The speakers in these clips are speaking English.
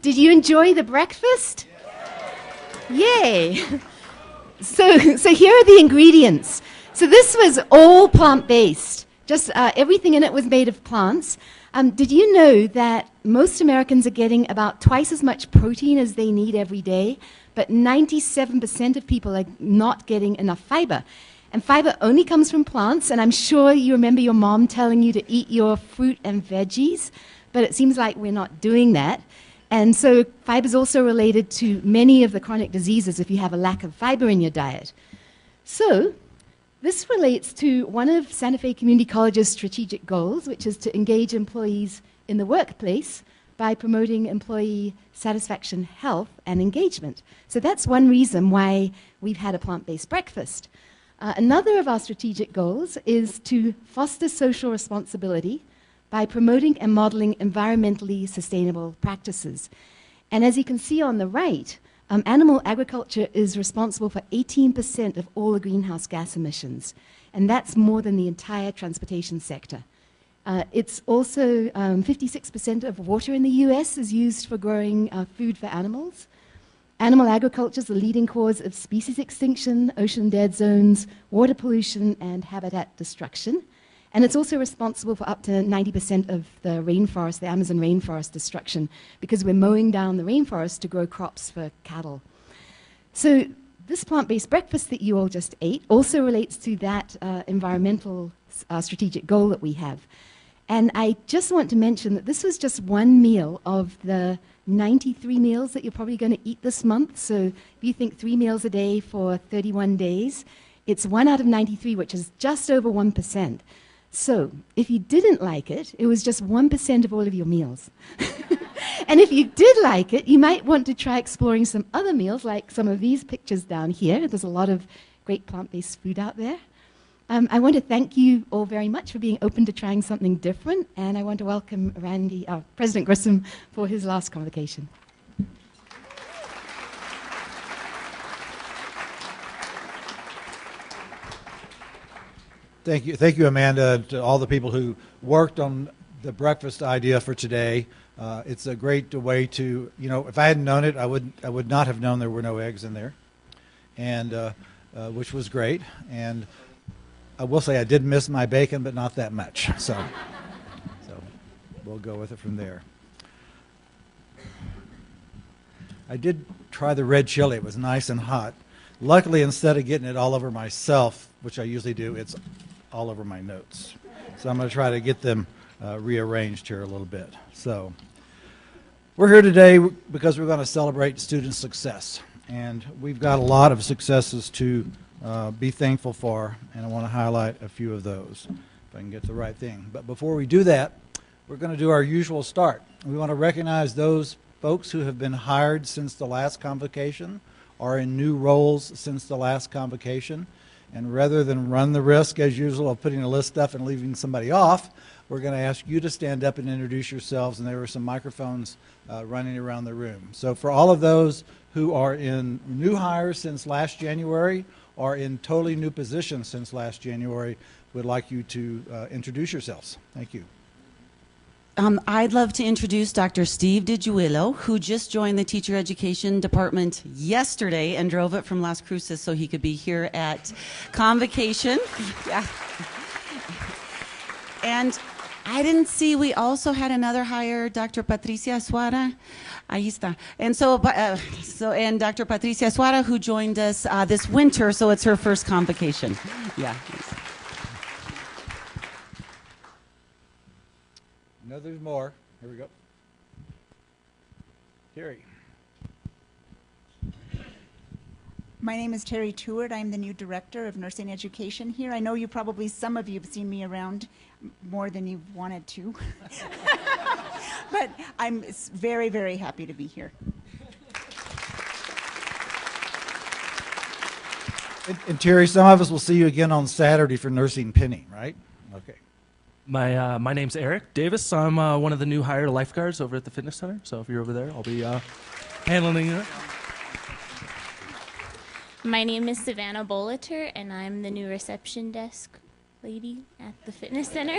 Did you enjoy the breakfast? Yay! So here are the ingredients. So this was all plant-based. Just everything in it was made of plants. Did you know that most Americans are getting about twice as much protein as they need every day, but 97% of people are not getting enough fiber? And fiber only comes from plants, and I'm sure you remember your mom telling you to eat your fruit and veggies, but it seems like we're not doing that. And so fiber is also related to many of the chronic diseases if you have a lack of fiber in your diet. So this relates to one of Santa Fe Community College's strategic goals, which is to engage employees in the workplace by promoting employee satisfaction, health, and engagement. So that's one reason why we've had a plant-based breakfast. Another of our strategic goals is to foster social responsibility by promoting and modeling environmentally sustainable practices. And as you can see on the right, animal agriculture is responsible for 18% of all the greenhouse gas emissions, and that's more than the entire transportation sector. It's also 56% of water in the US is used for growing food for animals. Animal agriculture is the leading cause of species extinction, ocean dead zones, water pollution, and habitat destruction. And it's also responsible for up to 90% of the rainforest, the Amazon rainforest destruction, because we're mowing down the rainforest to grow crops for cattle. So this plant-based breakfast that you all just ate also relates to that environmental strategic goal that we have. And I just want to mention that this was just one meal of the 93 meals that you're probably going to eat this month. So if you think 3 meals a day for 31 days, it's 1 out of 93, which is just over 1%. So if you didn't like it, it was just 1% of all of your meals. And if you did like it, you might want to try exploring some other meals, like some of these pictures down here. There's a lot of great plant-based food out there. I want to thank you all very much for being open to trying something different, and I want to welcome President Grissom for his last convocation. Thank you, Amanda, to all the people who worked on the breakfast idea for today. It's a great way to, if I hadn't known it, I would not have known there were no eggs in there, and which was great. And I will say I did miss my bacon, but not that much. So we'll go with it from there. I did try the red chili. It was nice and hot. Luckily, instead of getting it all over myself, which I usually do, it's all over my notes. So I'm going to try to get them rearranged here a little bit. So we're here today because we're going to celebrate student success. And we've got a lot of successes to be thankful for, and I want to highlight a few of those, if I can get the right thing. But before we do that, we're going to do our usual start. We want to recognize those folks who have been hired since the last convocation or in new roles since the last convocation. And rather than run the risk, as usual, of putting a list up and leaving somebody off, we're going to ask you to stand up and introduce yourselves, and there are some microphones running around the room. So for all of those who are in new hires since last January or in totally new positions since last January, we'd like you to introduce yourselves. Thank you. I'd love to introduce Dr. Steve DiGiulio, who just joined the Teacher Education Department yesterday and drove it from Las Cruces so he could be here at Convocation. Yeah. And I didn't see, we also had another hire, Dr. Patricia Suara. Ahí está. And and Dr. Patricia Suara, who joined us this winter, so it's her first convocation. Yeah. No, there's more. Here we go. Terry. My name is Terry Tewart. I'm the new director of nursing education here. I know some of you have seen me around more than you've wanted to. But I'm very, very happy to be here. And Terry, some of us will see you again on Saturday for Nursing Penny, right? Okay. My name's Eric Davis. I'm one of the new hired lifeguards over at the fitness center. So if you're over there, I'll be handling it. My name is Savannah Boliter, and I'm the new reception desk lady at the fitness center.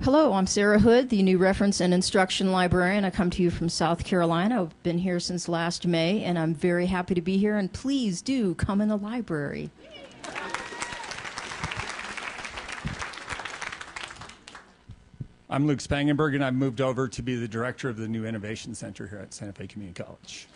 Hello, I'm Sarah Hood, the new reference and instruction librarian. I come to you from South Carolina. I've been here since last May, and I'm very happy to be here, and please do come in the library. I'm Luke Spangenberg, and I've moved over to be the director of the new Innovation Center here at Santa Fe Community College.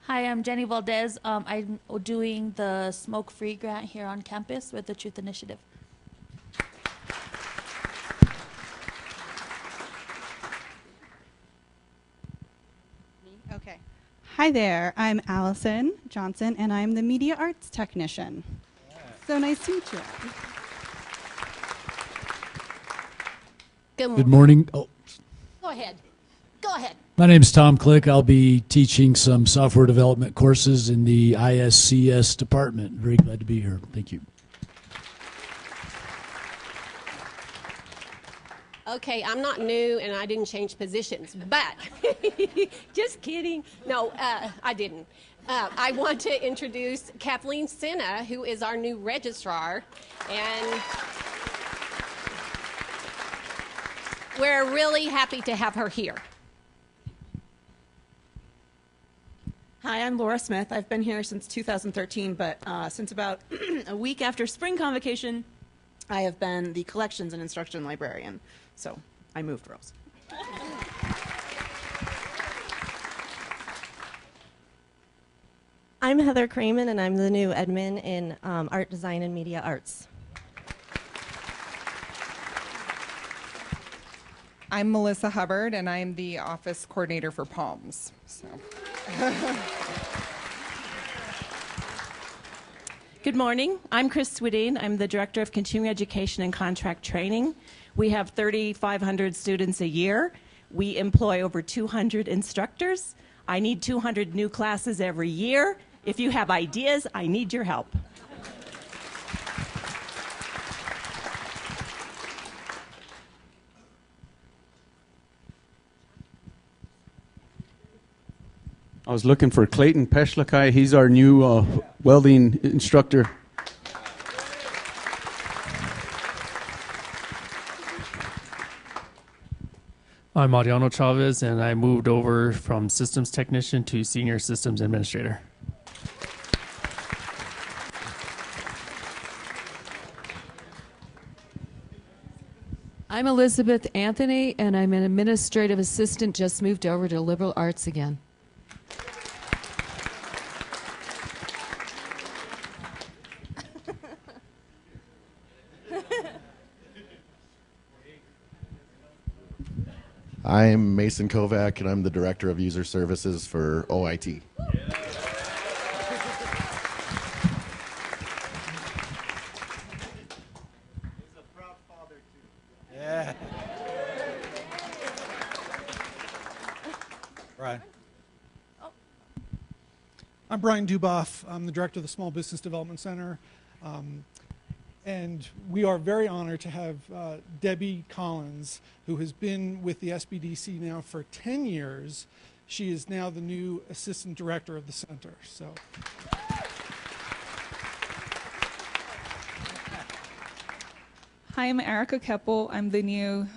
Hi, I'm Jenny Valdez. I'm doing the smoke-free grant here on campus with the Truth Initiative. Okay. Hi there. I'm Allison Johnson, and I'm the media arts technician. So nice to meet you. Good morning. Oh. Go ahead. Go ahead. My name is Tom Click. I'll be teaching some software development courses in the ISCS department. Very glad to be here. Thank you. Okay, I'm not new and I didn't change positions, but just kidding. No, I didn't. I want to introduce Kathleen Senna, who is our new registrar, and we're really happy to have her here. Hi, I'm Laura Smith. I've been here since 2013, but since about a week after spring convocation, I have been the collections and instruction librarian. So I moved roles. I'm Heather Kramen, and I'm the new admin in art design and media arts. I'm Melissa Hubbard, and I'm the office coordinator for Palms. So. Good morning. I'm Chris Swedeen. I'm the Director of Continuing Education and Contract Training. We have 3,500 students a year. We employ over 200 instructors. I need 200 new classes every year. If you have ideas, I need your help. I was looking for Clayton Peshlakai. He's our new welding instructor. I'm Mariano Chavez, and I moved over from systems technician to senior systems administrator. I'm Elizabeth Anthony, and I'm an administrative assistant, just moved over to liberal arts again. I'm Mason Kovac, and I'm the Director of User Services for OIT. Yeah. Brian. I'm Brian Duboff. I'm the Director of the Small Business Development Center. And we are very honored to have Debbie Collins, who has been with the SBDC now for 10 years. She is now the new Assistant Director of the Center. So. Hi, I'm Erica Keppel. I'm the new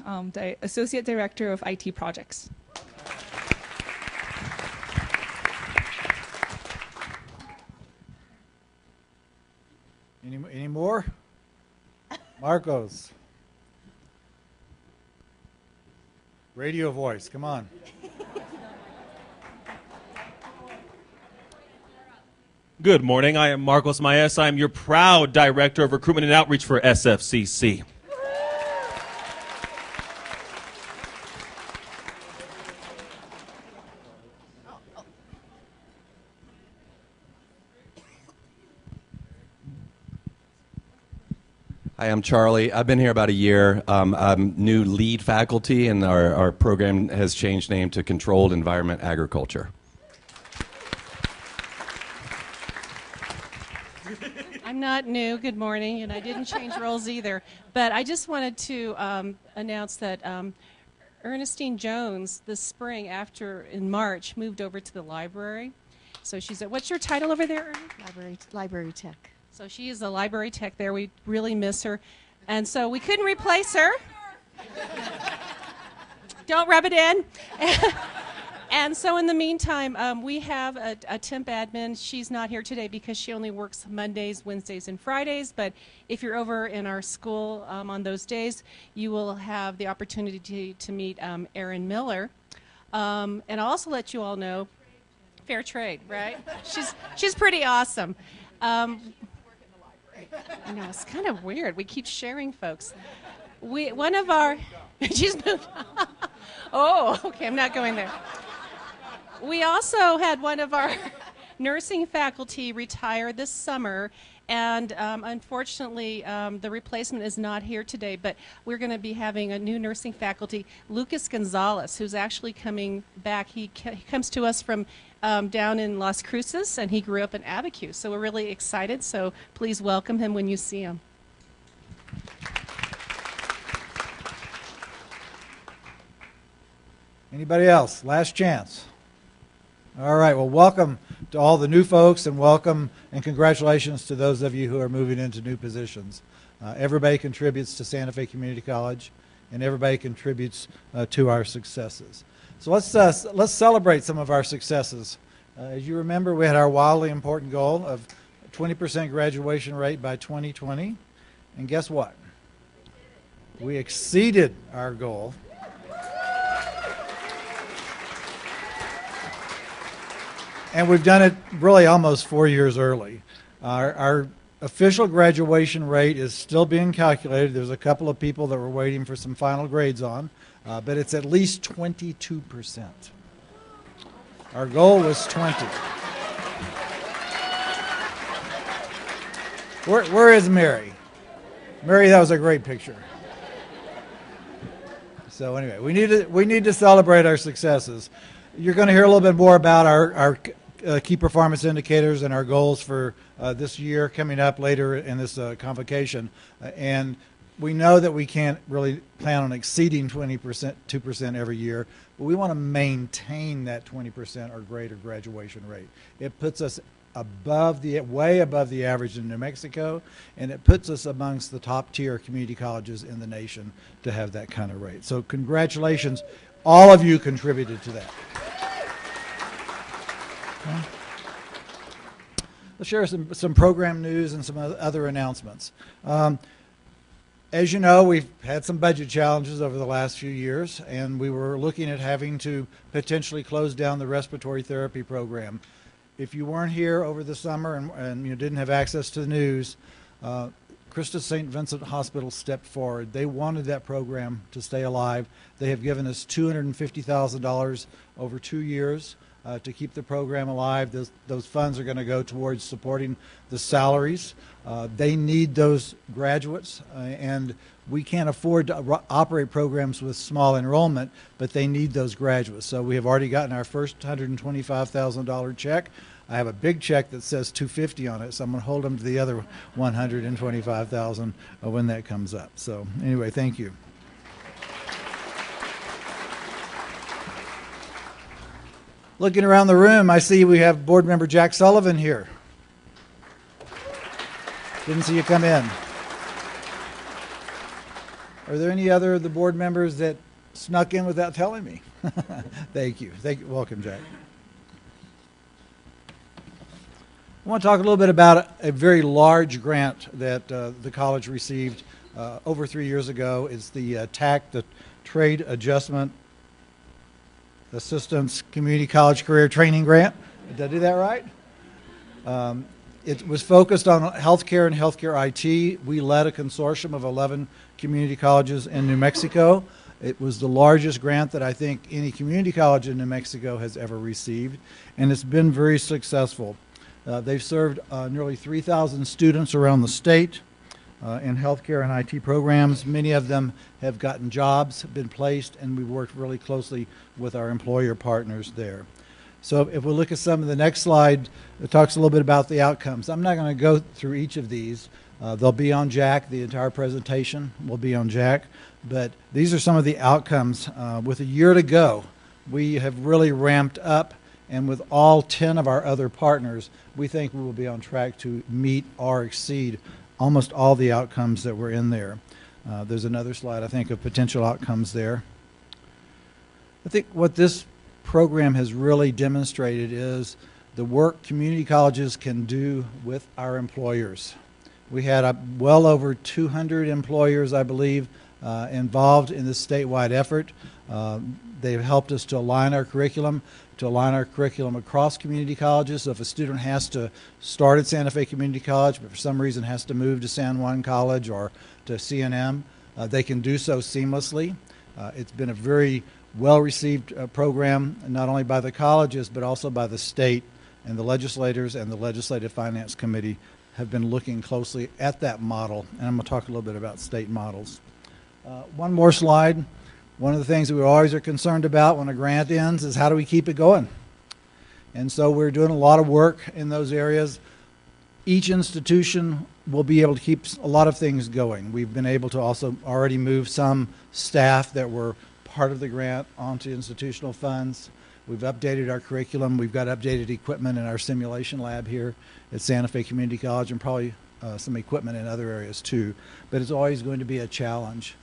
Associate Director of IT Projects. Any more? Marcos. Radio voice, come on. Good morning. I am Marcos Maes. I am your proud Director of Recruitment and Outreach for SFCC. Hi, I'm Charlie. I've been here about a year. I'm new lead faculty, and our program has changed name to Controlled Environment Agriculture. I'm not new. Good morning, and I didn't change roles either. But I just wanted to announce that Ernestine Jones this spring, in March, moved over to the library. So she's what's your title over there, Ernie? Library tech. So she is a library tech there. We really miss her. And so we couldn't replace her. Don't rub it in. And so in the meantime, we have a temp admin. She's not here today because she only works Mondays, Wednesdays, and Fridays. But if you're over in our school on those days, you will have the opportunity to meet Erin Miller. And I'll also let you all know, fair trade, right? She's pretty awesome. I know, it's kind of weird. We keep sharing folks. She's moved. Oh, okay, I'm not going there. We also had one of our nursing faculty retire this summer, and unfortunately, the replacement is not here today, but we're going to be having a new nursing faculty, Lucas Gonzalez, who's actually coming back. He comes to us from down in Las Cruces, and he grew up in Abiquiu, so we're really excited, so please welcome him when you see him. Anybody else? Last chance. All right, well, welcome to all the new folks, and welcome and congratulations to those of you who are moving into new positions. Everybody contributes to Santa Fe Community College, and everybody contributes to our successes. So let's celebrate some of our successes. As you remember, we had our wildly important goal of 20% graduation rate by 2020, and guess what? We exceeded our goal. And we've done it really almost 4 years early. Our official graduation rate is still being calculated. There's a couple of people that we're waiting for some final grades on, but it's at least 22%. Our goal was 20. Where is Mary? Mary, that was a great picture. So anyway, we need to celebrate our successes. You're going to hear a little bit more about our key performance indicators and our goals for this year coming up later in this convocation. And we know that we can't really plan on exceeding 20%, 2% every year, but we want to maintain that 20% or greater graduation rate. It puts us way above the average in New Mexico, and it puts us amongst the top tier community colleges in the nation to have that kind of rate. So congratulations. All of you contributed to that. Okay. Let's share some program news and some other announcements. As you know, we've had some budget challenges over the last few years, and we were looking at having to potentially close down the respiratory therapy program. If you weren't here over the summer and you didn't have access to the news, Christus St. Vincent Hospital stepped forward. They wanted that program to stay alive. They have given us $250,000 over 2 years to keep the program alive. Those funds are going to go towards supporting the salaries. They need those graduates, and we can't afford to operate programs with small enrollment, but they need those graduates. So we have already gotten our first $125,000 check. I have a big check that says $250 on it, so I'm going to hold them to the other $125,000 when that comes up. So anyway, thank you. Looking around the room, I see we have board member Jack Sullivan here. Didn't see you come in. Are there any other of the board members that snuck in without telling me? Thank you. Welcome, Jack. I want to talk a little bit about a very large grant that the college received over 3 years ago. It's the TAC, the Trade Adjustment Assistance Community College Career Training Grant. Did I do that right? It was focused on healthcare and healthcare IT. We led a consortium of 11 community colleges in New Mexico. It was the largest grant that I think any community college in New Mexico has ever received, and it's been very successful. They've served nearly 3,000 students around the state in healthcare and IT programs. Many of them have gotten jobs, been placed, and we've worked really closely with our employer partners there. So if we look at some of the next slide, it talks a little bit about the outcomes. I'm not going to go through each of these, They'll be on Jack. The entire presentation will be on Jack. But these are some of the outcomes. With a year to go, we have really ramped up, and with all 10 of our other partners, we think we will be on track to meet or exceed almost all the outcomes that were in there. There's another slide, I think, of potential outcomes there. I think what this program has really demonstrated is the work community colleges can do with our employers. We had well over 200 employers, I believe, involved in this statewide effort. They've helped us to align our curriculum across community colleges. So if a student has to start at Santa Fe Community College, but for some reason has to move to San Juan College or to CNM, they can do so seamlessly. It's been a very well-received program, not only by the colleges, but also by the state, and the legislators and the Legislative Finance Committee have been looking closely at that model, and I'm going to talk a little bit about state models. One more slide. One of the things that we always are concerned about when a grant ends is how do we keep it going? And so we're doing a lot of work in those areas. Each institution will be able to keep a lot of things going. We've been able to also already move some staff that were part of the grant onto institutional funds. We've updated our curriculum. We've got updated equipment in our simulation lab here at Santa Fe Community College, and probably some equipment in other areas too. But it's always going to be a challenge.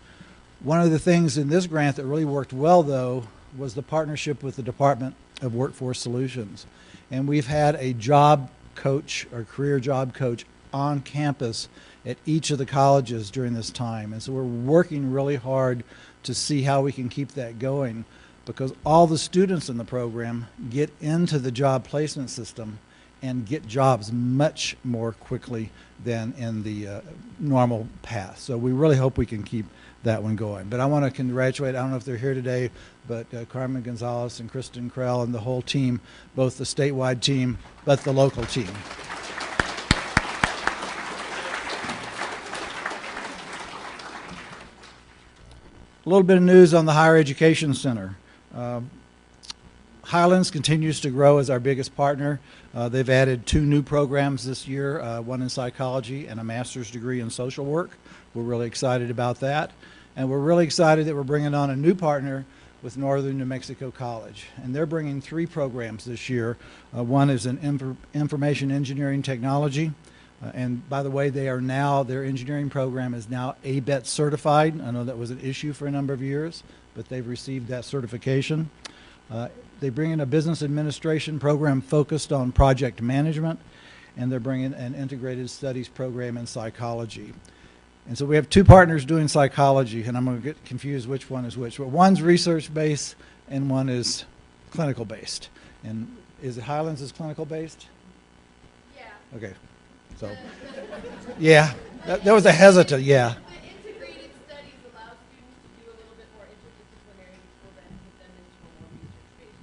One of the things in this grant that really worked well, though, was the partnership with the Department of Workforce Solutions. And we've had a job coach or career job coach on campus at each of the colleges during this time. And so we're working really hard to see how we can keep that going, because all the students in the program get into the job placement system and get jobs much more quickly than in the normal path. So we really hope we can keep that one going. But I want to congratulate, I don't know if they're here today, but Carmen Gonzalez and Kristen Krell and the whole team, both the statewide team, but the local team. A little bit of news on the Higher Education Center. Highlands continues to grow as our biggest partner. They've added 2 new programs this year, one in psychology and a master's degree in social work. We're really excited about that. And we're really excited that we're bringing on a new partner with Northern New Mexico College. And they're bringing 3 programs this year. One is in information engineering technology. And by the way, their engineering program is now ABET certified. I know that was an issue for a number of years, but they've received that certification. They bring in a business administration program focused on project management, and they're bringing an integrated studies program in psychology. And so we have 2 partners doing psychology, and I'm going to get confused which one is which. But one's research-based and one is clinical-based. And is it Highlands is clinical-based? Yeah. Okay. So, yeah. There was a hesitant, yeah. The integrated studies allow students to do a little bit more interdisciplinary, which will then put them into a more research-based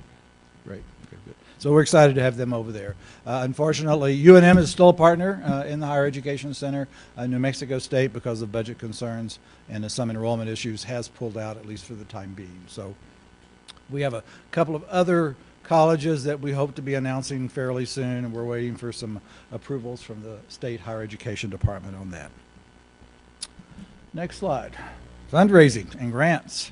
route. Right. Okay, good. So we're excited to have them over there. Unfortunately, UNM is still a partner in the Higher Education Center. New Mexico State, because of budget concerns and some enrollment issues, has pulled out, at least for the time being. So we have a couple of other colleges that we hope to be announcing fairly soon, and we're waiting for some approvals from the State Higher Education Department on that. Next slide. Fundraising and grants.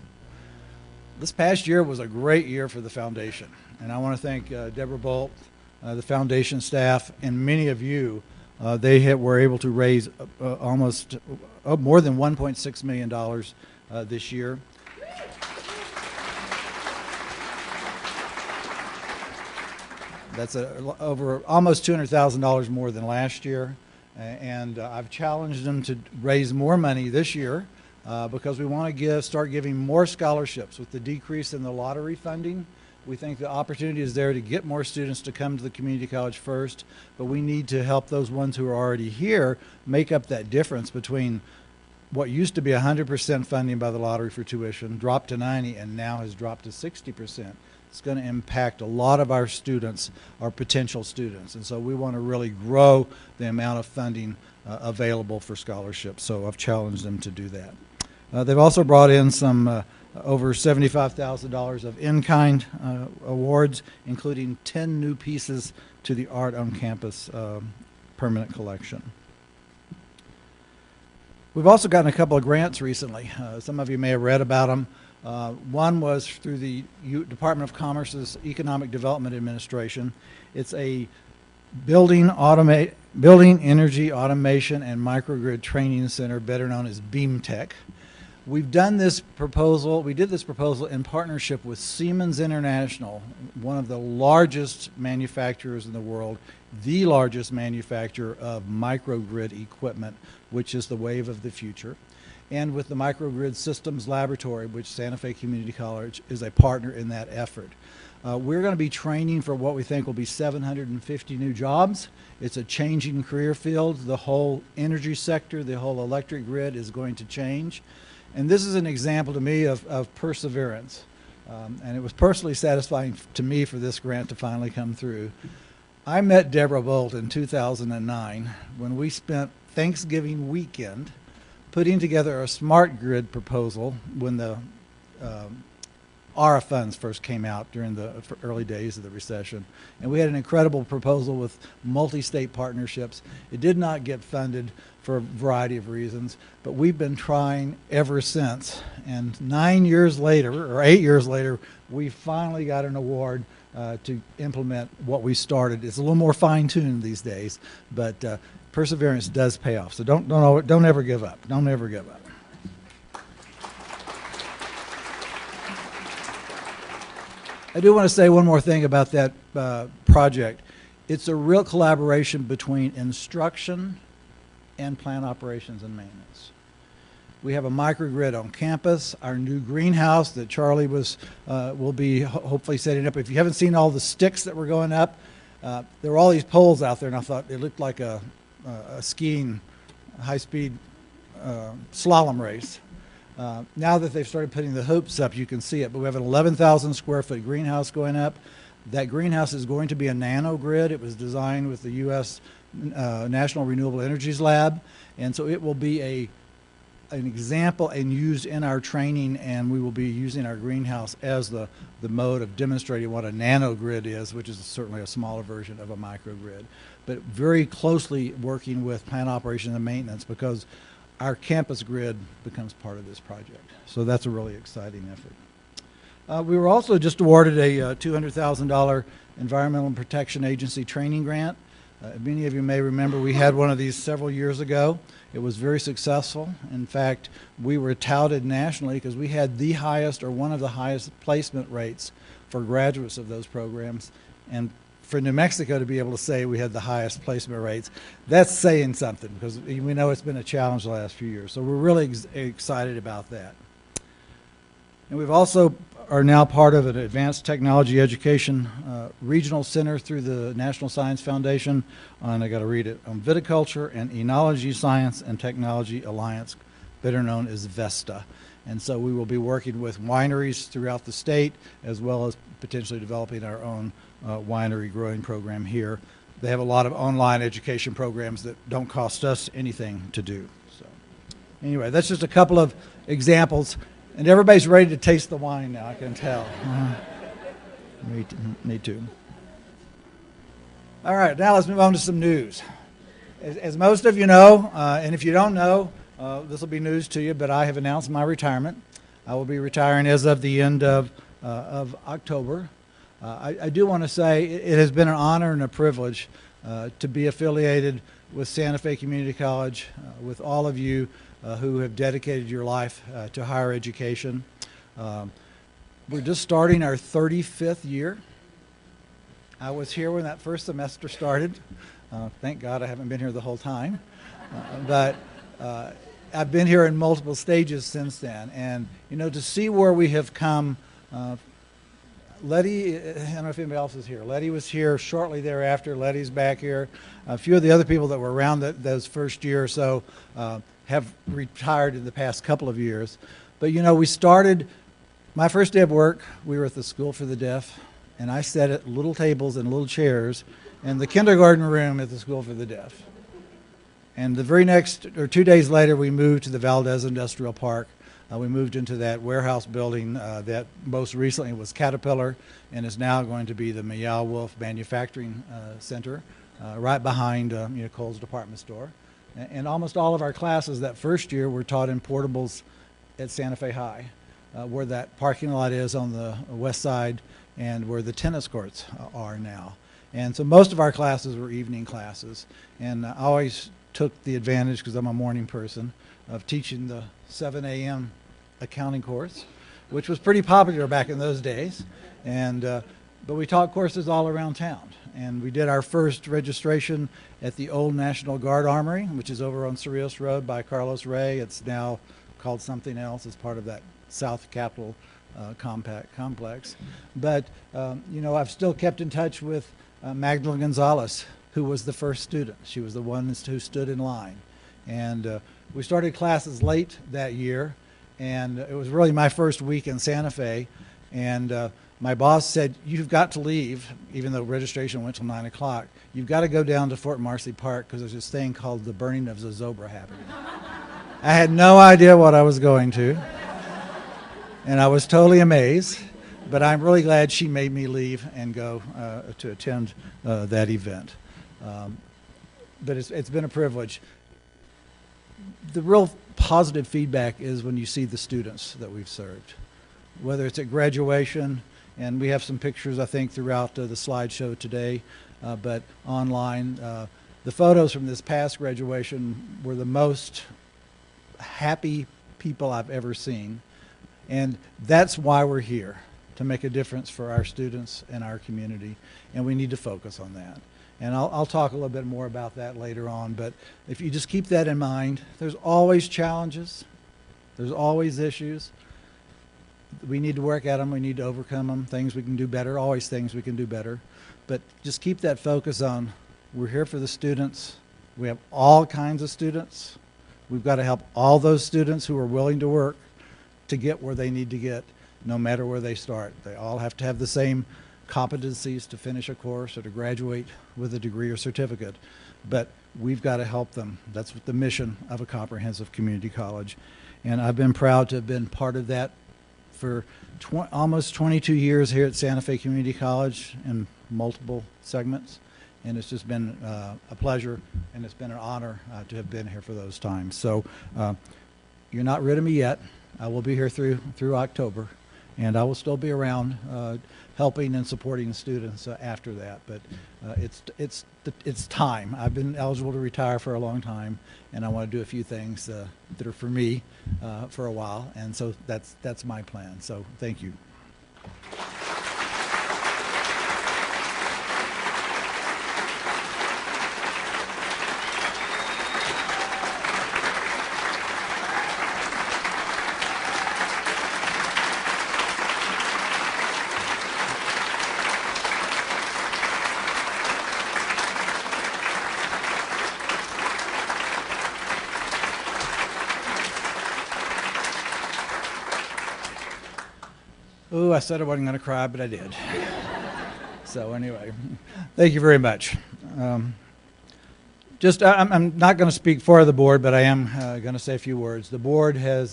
This past year was a great year for the foundation, and I want to thank Deborah Bolt, the foundation staff, and many of you. They were able to raise almost more than $1.6 million this year. That's over almost $200,000 more than last year. And I've challenged them to raise more money this year because we want to start giving more scholarships. With the decrease in the lottery funding, we think the opportunity is there to get more students to come to the community college first, but we need to help those ones who are already here make up that difference between what used to be 100% funding by the lottery for tuition, dropped to 90%, and now has dropped to 60%. It's going to impact a lot of our students, our potential students. And so we want to really grow the amount of funding available for scholarships. So I've challenged them to do that. They've also brought in some over $75,000 of in-kind awards, including 10 new pieces to the Art on Campus permanent collection. We've also gotten a couple of grants recently. Some of you may have read about them. One was through the Department of Commerce's Economic Development Administration. It's a building energy automation and microgrid training center, better known as BeamTech. We've done this proposal. We did this proposal in partnership with Siemens International, one of the largest manufacturers in the world, the largest manufacturer of microgrid equipment, which is the wave of the future, and with the Microgrid Systems Laboratory, which Santa Fe Community College is a partner in that effort. We're going to be training for what we think will be 750 new jobs. It's a changing career field. The whole energy sector, the whole electric grid is going to change. And this is an example to me of perseverance. And it was personally satisfying to me for this grant to finally come through. I met Deborah Bolt in 2009 when we spent Thanksgiving weekend putting together a smart grid proposal when the ARA funds first came out during the early days of the recession. And we had an incredible proposal with multi-state partnerships. It did not get funded for a variety of reasons, but we've been trying ever since. And 9 years later, or 8 years later, we finally got an award to implement what we started. It's a little more fine-tuned these days, but perseverance does pay off. So don't ever give up. Don't ever give up. I do want to say one more thing about that project. It's a real collaboration between instruction and plant operations and maintenance. We have a microgrid on campus. Our new greenhouse that Charlie will be hopefully setting up. If you haven't seen all the sticks that were going up, there were all these poles out there, and I thought it looked like a skiing high-speed slalom race. Now that they've started putting the hoops up, you can see it. But we have an 11,000 square foot greenhouse going up. That greenhouse is going to be a nano grid. It was designed with the U.S. National Renewable Energies Lab, and so it will be an example and used in our training, and we will be using our greenhouse as the mode of demonstrating what a nano grid is, which is certainly a smaller version of a microgrid, but very closely working with plant operation and maintenance because our campus grid becomes part of this project. So that's a really exciting effort. We were also just awarded a $200,000 Environmental Protection Agency training grant. Many of you may remember we had one of these several years ago. It was very successful. In fact, we were touted nationally because we had the highest or one of the highest placement rates for graduates of those programs. And for New Mexico to be able to say we had the highest placement rates, that's saying something because we know it's been a challenge the last few years. So we're really excited about that. And we've also are now part of an advanced technology education regional center through the National Science Foundation on, I got to read it, on viticulture and enology science and technology alliance, better known as VESTA. And so we will be working with wineries throughout the state as well as potentially developing our own winery growing program here. They have a lot of online education programs that don't cost us anything to do. So anyway, that's just a couple of examples. And everybody's ready to taste the wine now, I can tell. Me too. All right, now let's move on to some news. As most of you know, and if you don't know, this will be news to you, but I have announced my retirement. I will be retiring as of the end of October. I do want to say it has been an honor and a privilege to be affiliated with Santa Fe Community College, with all of you who have dedicated your life to higher education. We're just starting our 35th year. I was here when that first semester started. Thank God I haven't been here the whole time. But I've been here in multiple stages since then. And, you know, to see where we have come, Letty, I don't know if anybody else is here. Letty was here shortly thereafter. Letty's back here. A few of the other people that were around those first year or so have retired in the past couple of years. But, you know, we started, my first day of work, we were at the School for the Deaf, and I sat at little tables and little chairs in the kindergarten room at the School for the Deaf. And the very next, or 2 days later, we moved to the Valdez Industrial Park. We moved into that warehouse building that most recently was Caterpillar and is now going to be the Meow Wolf Manufacturing Center, right behind Kohl's department store. And almost all of our classes that first year were taught in portables at Santa Fe High, where that parking lot is on the west side and where the tennis courts are now. And so most of our classes were evening classes. And I always took the advantage, because I'm a morning person, of teaching the 7 a.m. accounting course, which was pretty popular back in those days. And but we taught courses all around town. And we did our first registration at the old National Guard Armory, which is over on Cerrillos Road by Carlos Ray. It's now called something else as part of that South Capitol complex. But, you know, I've still kept in touch with Magdalene Gonzalez, who was the first student. She was the one who stood in line. And we started classes late that year, and it was really my first week in Santa Fe. And my boss said, "You've got to leave," even though registration went till 9 o'clock. "You've got to go down to Fort Marcy Park because there's this thing called the burning of Zozobra happening." I had no idea what I was going to, and I was totally amazed. But I'm really glad she made me leave and go to attend that event. But it's been a privilege. The real positive feedback is when you see the students that we've served, whether it's at graduation, and we have some pictures, I think, throughout the slideshow today, but online. The photos from this past graduation were the most happy people I've ever seen. And that's why we're here, to make a difference for our students and our community, and we need to focus on that. And I'll talk a little bit more about that later on, but if you just keep that in mind, there's always challenges, there's always issues. We need to work at them, we need to overcome them, things we can do better, always things we can do better. But just keep that focus on, we're here for the students. We have all kinds of students. We've got to help all those students who are willing to work to get where they need to get, no matter where they start. They all have to have the same competencies to finish a course or to graduate with a degree or certificate. But we've got to help them. That's the mission of a comprehensive community college. And I've been proud to have been part of that for almost 22 years here at Santa Fe Community College in multiple segments. And it's just been a pleasure, and it's been an honor to have been here for those times. So you're not rid of me yet. I will be here through October, and I will still be around helping and supporting students after that. But it's time. I've been eligible to retire for a long time, and I want to do a few things that are for me for a while, and so that's my plan. So thank you. Ooh, I said I wasn't going to cry, but I did. So anyway, thank you very much. I'm not going to speak for the board, but I am going to say a few words. The board has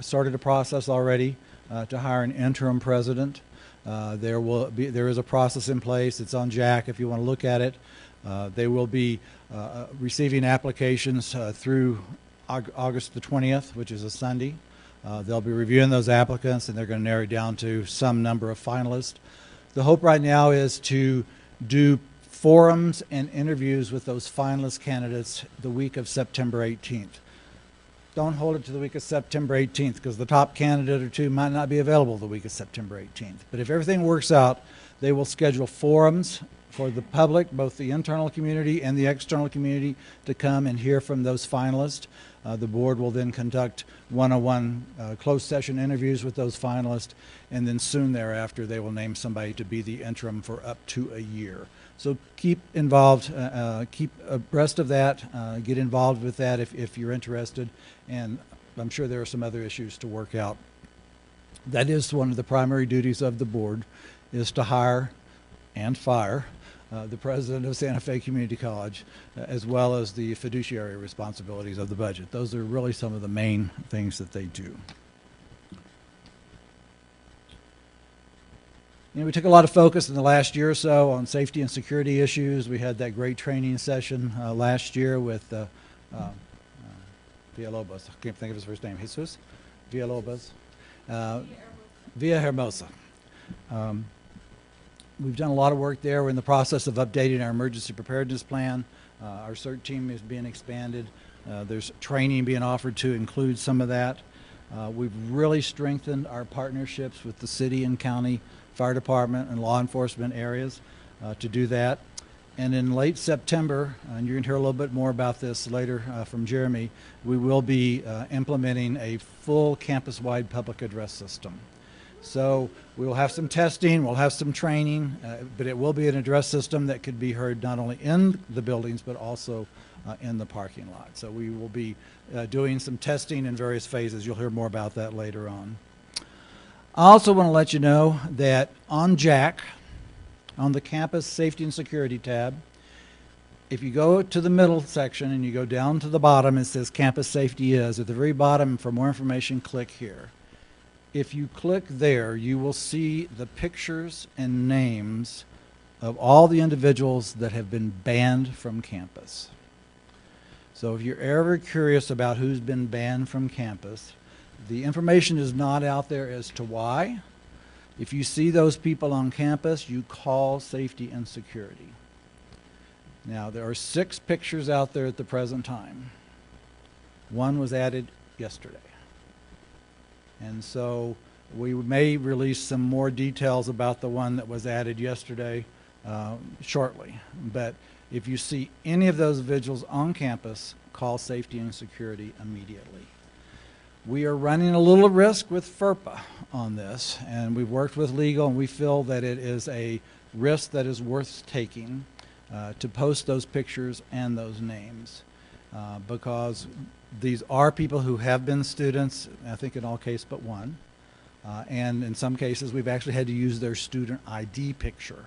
started a process already to hire an interim president. There is a process in place. It's on Jack if you want to look at it. They will be receiving applications through August the 20th, which is a Sunday. They'll be reviewing those applicants, and they're going to narrow it down to some number of finalists. The hope right now is to do forums and interviews with those finalist candidates the week of September 18th. Don't hold it to the week of September 18th, because the top candidate or two might not be available the week of September 18th. But if everything works out, they will schedule forums for the public, both the internal community and the external community, to come and hear from those finalists. The board will then conduct one-on-one closed session interviews with those finalists, and then soon thereafter they will name somebody to be the interim for up to a year. So keep involved, keep abreast of that, get involved with that if you're interested, and I'm sure there are some other issues to work out. That is one of the primary duties of the board, is to hire and fire the president of Santa Fe Community College, as well as the fiduciary responsibilities of the budget. Those are really some of the main things that they do. You know, we took a lot of focus in the last year or so on safety and security issues. We had that great training session last year with Villalobos. I can't think of his first name. Jesus Villalobos. Villahermosa. We've done a lot of work there. We're in the process of updating our emergency preparedness plan. Our CERT team is being expanded. There's training being offered to include some of that. We've really strengthened our partnerships with the city and county fire department and law enforcement areas to do that. And in late September, and you're going to hear a little bit more about this later from Jeremy, we will be implementing a full campus-wide public address system. So we will have some testing, we'll have some training, but it will be an address system that could be heard not only in the buildings but also in the parking lot. So we will be doing some testing in various phases. You'll hear more about that later on. I also want to let you know that on JAC, on the Campus Safety and Security tab, if you go to the middle section and you go down to the bottom, it says Campus Safety Is. At the very bottom, for more information, click here. If you click there, you will see the pictures and names of all the individuals that have been banned from campus. So if you're ever curious about who's been banned from campus, the information is not out there as to why. If you see those people on campus, you call safety and security. Now, there are 6 pictures out there at the present time. One was added yesterday. And so we may release some more details about the one that was added yesterday shortly. But if you see any of those individuals on campus, call safety and security immediately. We are running a little risk with FERPA on this, and we've worked with legal, and we feel that it is a risk that is worth taking to post those pictures and those names because these are people who have been students, I think in all cases but one, and in some cases we've actually had to use their student ID picture,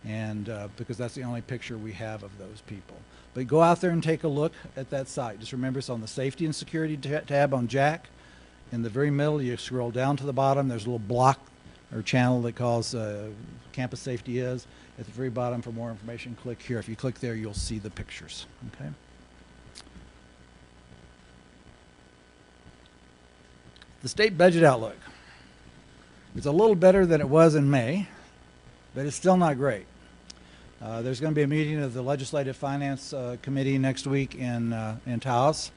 and because that's the only picture we have of those people. But go out there and take a look at that site. Just remember it's on the Safety and Security tab on JAC. In the very middle, you scroll down to the bottom, there's a little block or channel that calls Campus Safety Is. At the very bottom, for more information, click here. If you click there, you'll see the pictures. Okay. The state budget outlook. It's a little better than it was in May, but it's still not great. There's going to be a meeting of the Legislative Finance Committee next week in Taos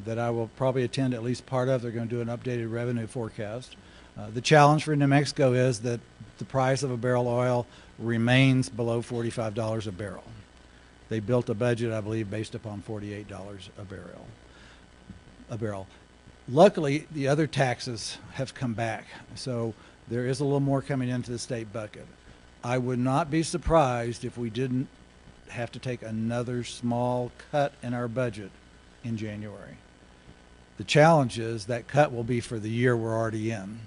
that I will probably attend at least part of. They're going to do an updated revenue forecast. The challenge for New Mexico is that the price of a barrel of oil remains below $45 a barrel. They built a budget, I believe, based upon $48 a barrel. Luckily, the other taxes have come back, so there is a little more coming into the state bucket. I would not be surprised if we didn't have to take another small cut in our budget in January. The challenge is that cut will be for the year we're already in,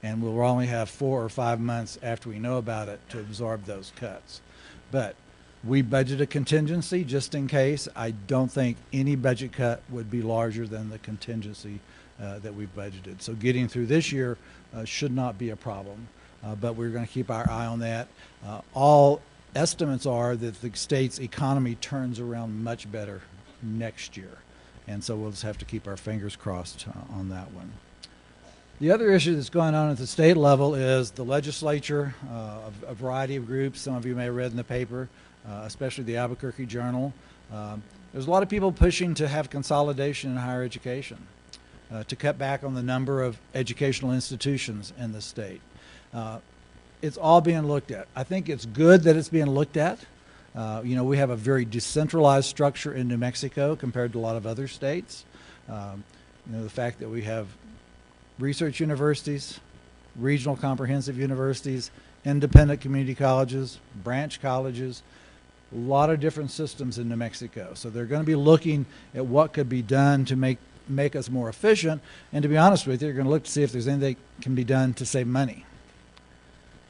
and we'll only have 4 or 5 months after we know about it to absorb those cuts. But we budget a contingency just in case. I don't think any budget cut would be larger than the contingency that we've budgeted. So getting through this year should not be a problem. But we're going to keep our eye on that. All estimates are that the state's economy turns around much better next year. And so we'll just have to keep our fingers crossed on that one. The other issue that's going on at the state level is the legislature, a variety of groups. Some of you may have read in the paper, especially the Albuquerque Journal. There's a lot of people pushing to have consolidation in higher education, to cut back on the number of educational institutions in the state. It's all being looked at. I think it's good that it's being looked at. You know, we have a very decentralized structure in New Mexico compared to a lot of other states. You know, the fact that we have research universities, regional comprehensive universities, independent community colleges, branch colleges, a lot of different systems in New Mexico. So they're going to be looking at what could be done to make us more efficient. And to be honest with you, they're going to look to see if there's anything that can be done to save money.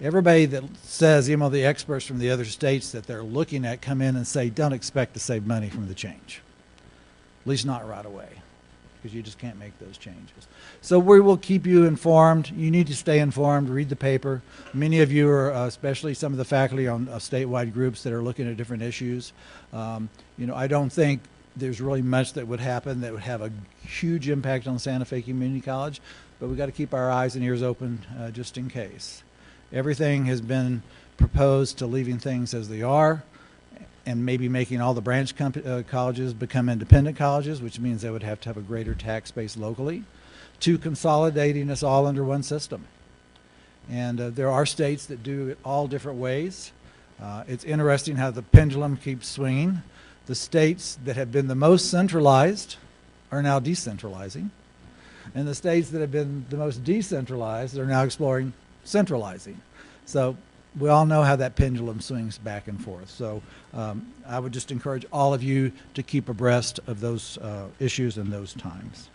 Everybody that says, even the experts from the other states that they're looking at come in and say, don't expect to save money from the change. At least not right away, because you just can't make those changes. So we will keep you informed. You need to stay informed, read the paper. Many of you are, especially some of the faculty on statewide groups that are looking at different issues. You know, I don't think there's really much that would happen that would have a huge impact on Santa Fe Community College, but we've got to keep our eyes and ears open just in case. Everything has been proposed to leaving things as they are and maybe making all the branch colleges become independent colleges, which means they would have to have a greater tax base locally, to consolidating us all under one system. And there are states that do it all different ways. It's interesting how the pendulum keeps swinging. The states that have been the most centralized are now decentralizing. And the states that have been the most decentralized are now exploring centralizing. So we all know how that pendulum swings back and forth. So I would just encourage all of you to keep abreast of those issues and those times.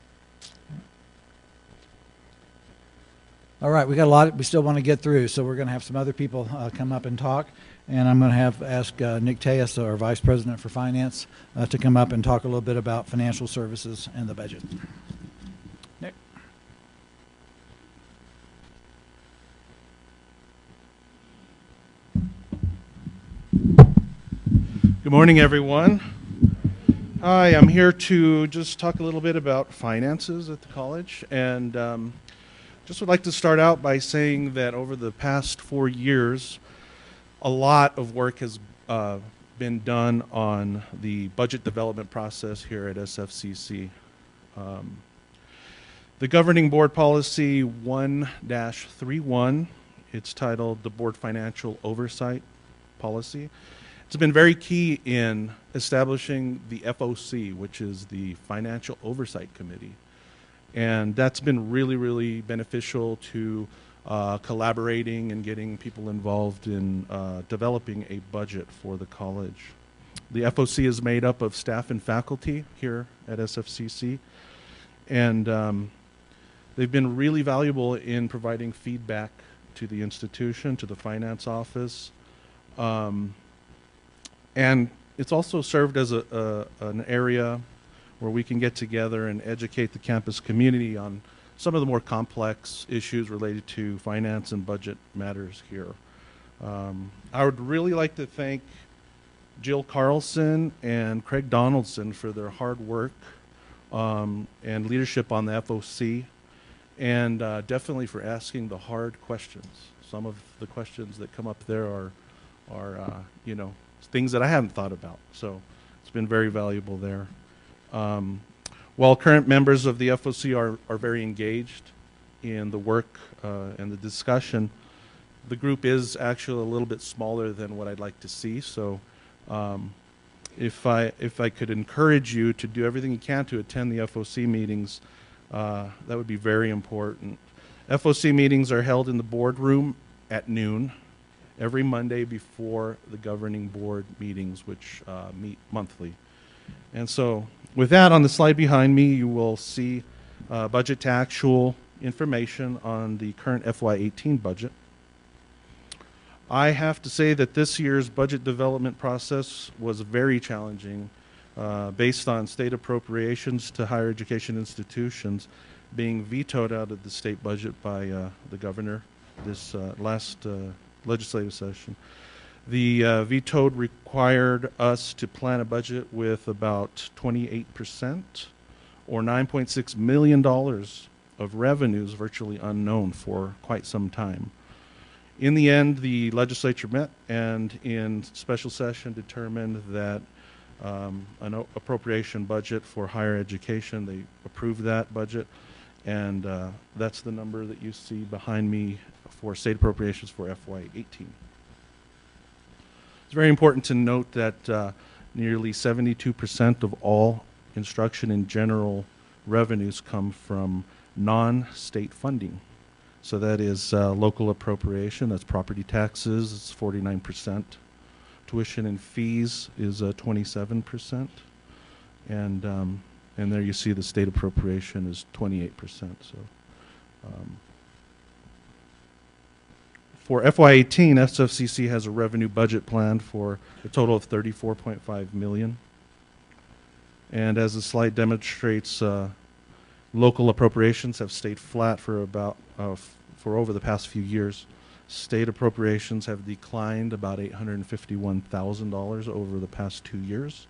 All right, we got a lot we still want to get through, so we're going to have some other people come up and talk. And I'm going to ask Nick Tejas, our Vice President for Finance, to come up and talk a little bit about financial services and the budget. Nick. Good morning, everyone. Hi, I'm here to just talk a little bit about finances at the college, and just would like to start out by saying that over the past 4 years, a lot of work has been done on the budget development process here at SFCC. The Governing Board Policy 1-31, it's titled the Board Financial Oversight Policy. It's been very key in establishing the FOC, which is the Financial Oversight Committee. And that's been really, really beneficial to collaborating and getting people involved in developing a budget for the college. The FOC is made up of staff and faculty here at SFCC, and they've been really valuable in providing feedback to the institution, to the finance office, and it's also served as an area where we can get together and educate the campus community on some of the more complex issues related to finance and budget matters here. I would really like to thank Jill Carlson and Craig Donaldson for their hard work and leadership on the FOC, and definitely for asking the hard questions. Some of the questions that come up there are you know, things that I haven't thought about, so it's been very valuable there. While current members of the FOC are very engaged in the work and the discussion, the group is actually a little bit smaller than what I'd like to see. So if I could encourage you to do everything you can to attend the FOC meetings, that would be very important. FOC meetings are held in the boardroom at noon every Monday before the governing board meetings, which meet monthly. And so with that, on the slide behind me, you will see budget to actual information on the current FY18 budget. I have to say that this year's budget development process was very challenging based on state appropriations to higher education institutions being vetoed out of the state budget by the governor this last legislative session. The veto required us to plan a budget with about 28% or $9.6 million of revenues virtually unknown for quite some time. In the end, the legislature met and in special session determined that an appropriation budget for higher education, they approved that budget, and that's the number that you see behind me for state appropriations for FY18. It's very important to note that nearly 72% of all instruction in general revenues come from non-state funding. So that is local appropriation, that's property taxes, it's 49%. Tuition and fees is 27%. And there you see the state appropriation is 28%. So for FY18, SFCC has a revenue budget planned for a total of $34.5 million. And as the slide demonstrates, local appropriations have stayed flat for about for over the past few years. State appropriations have declined about $851,000 over the past 2 years.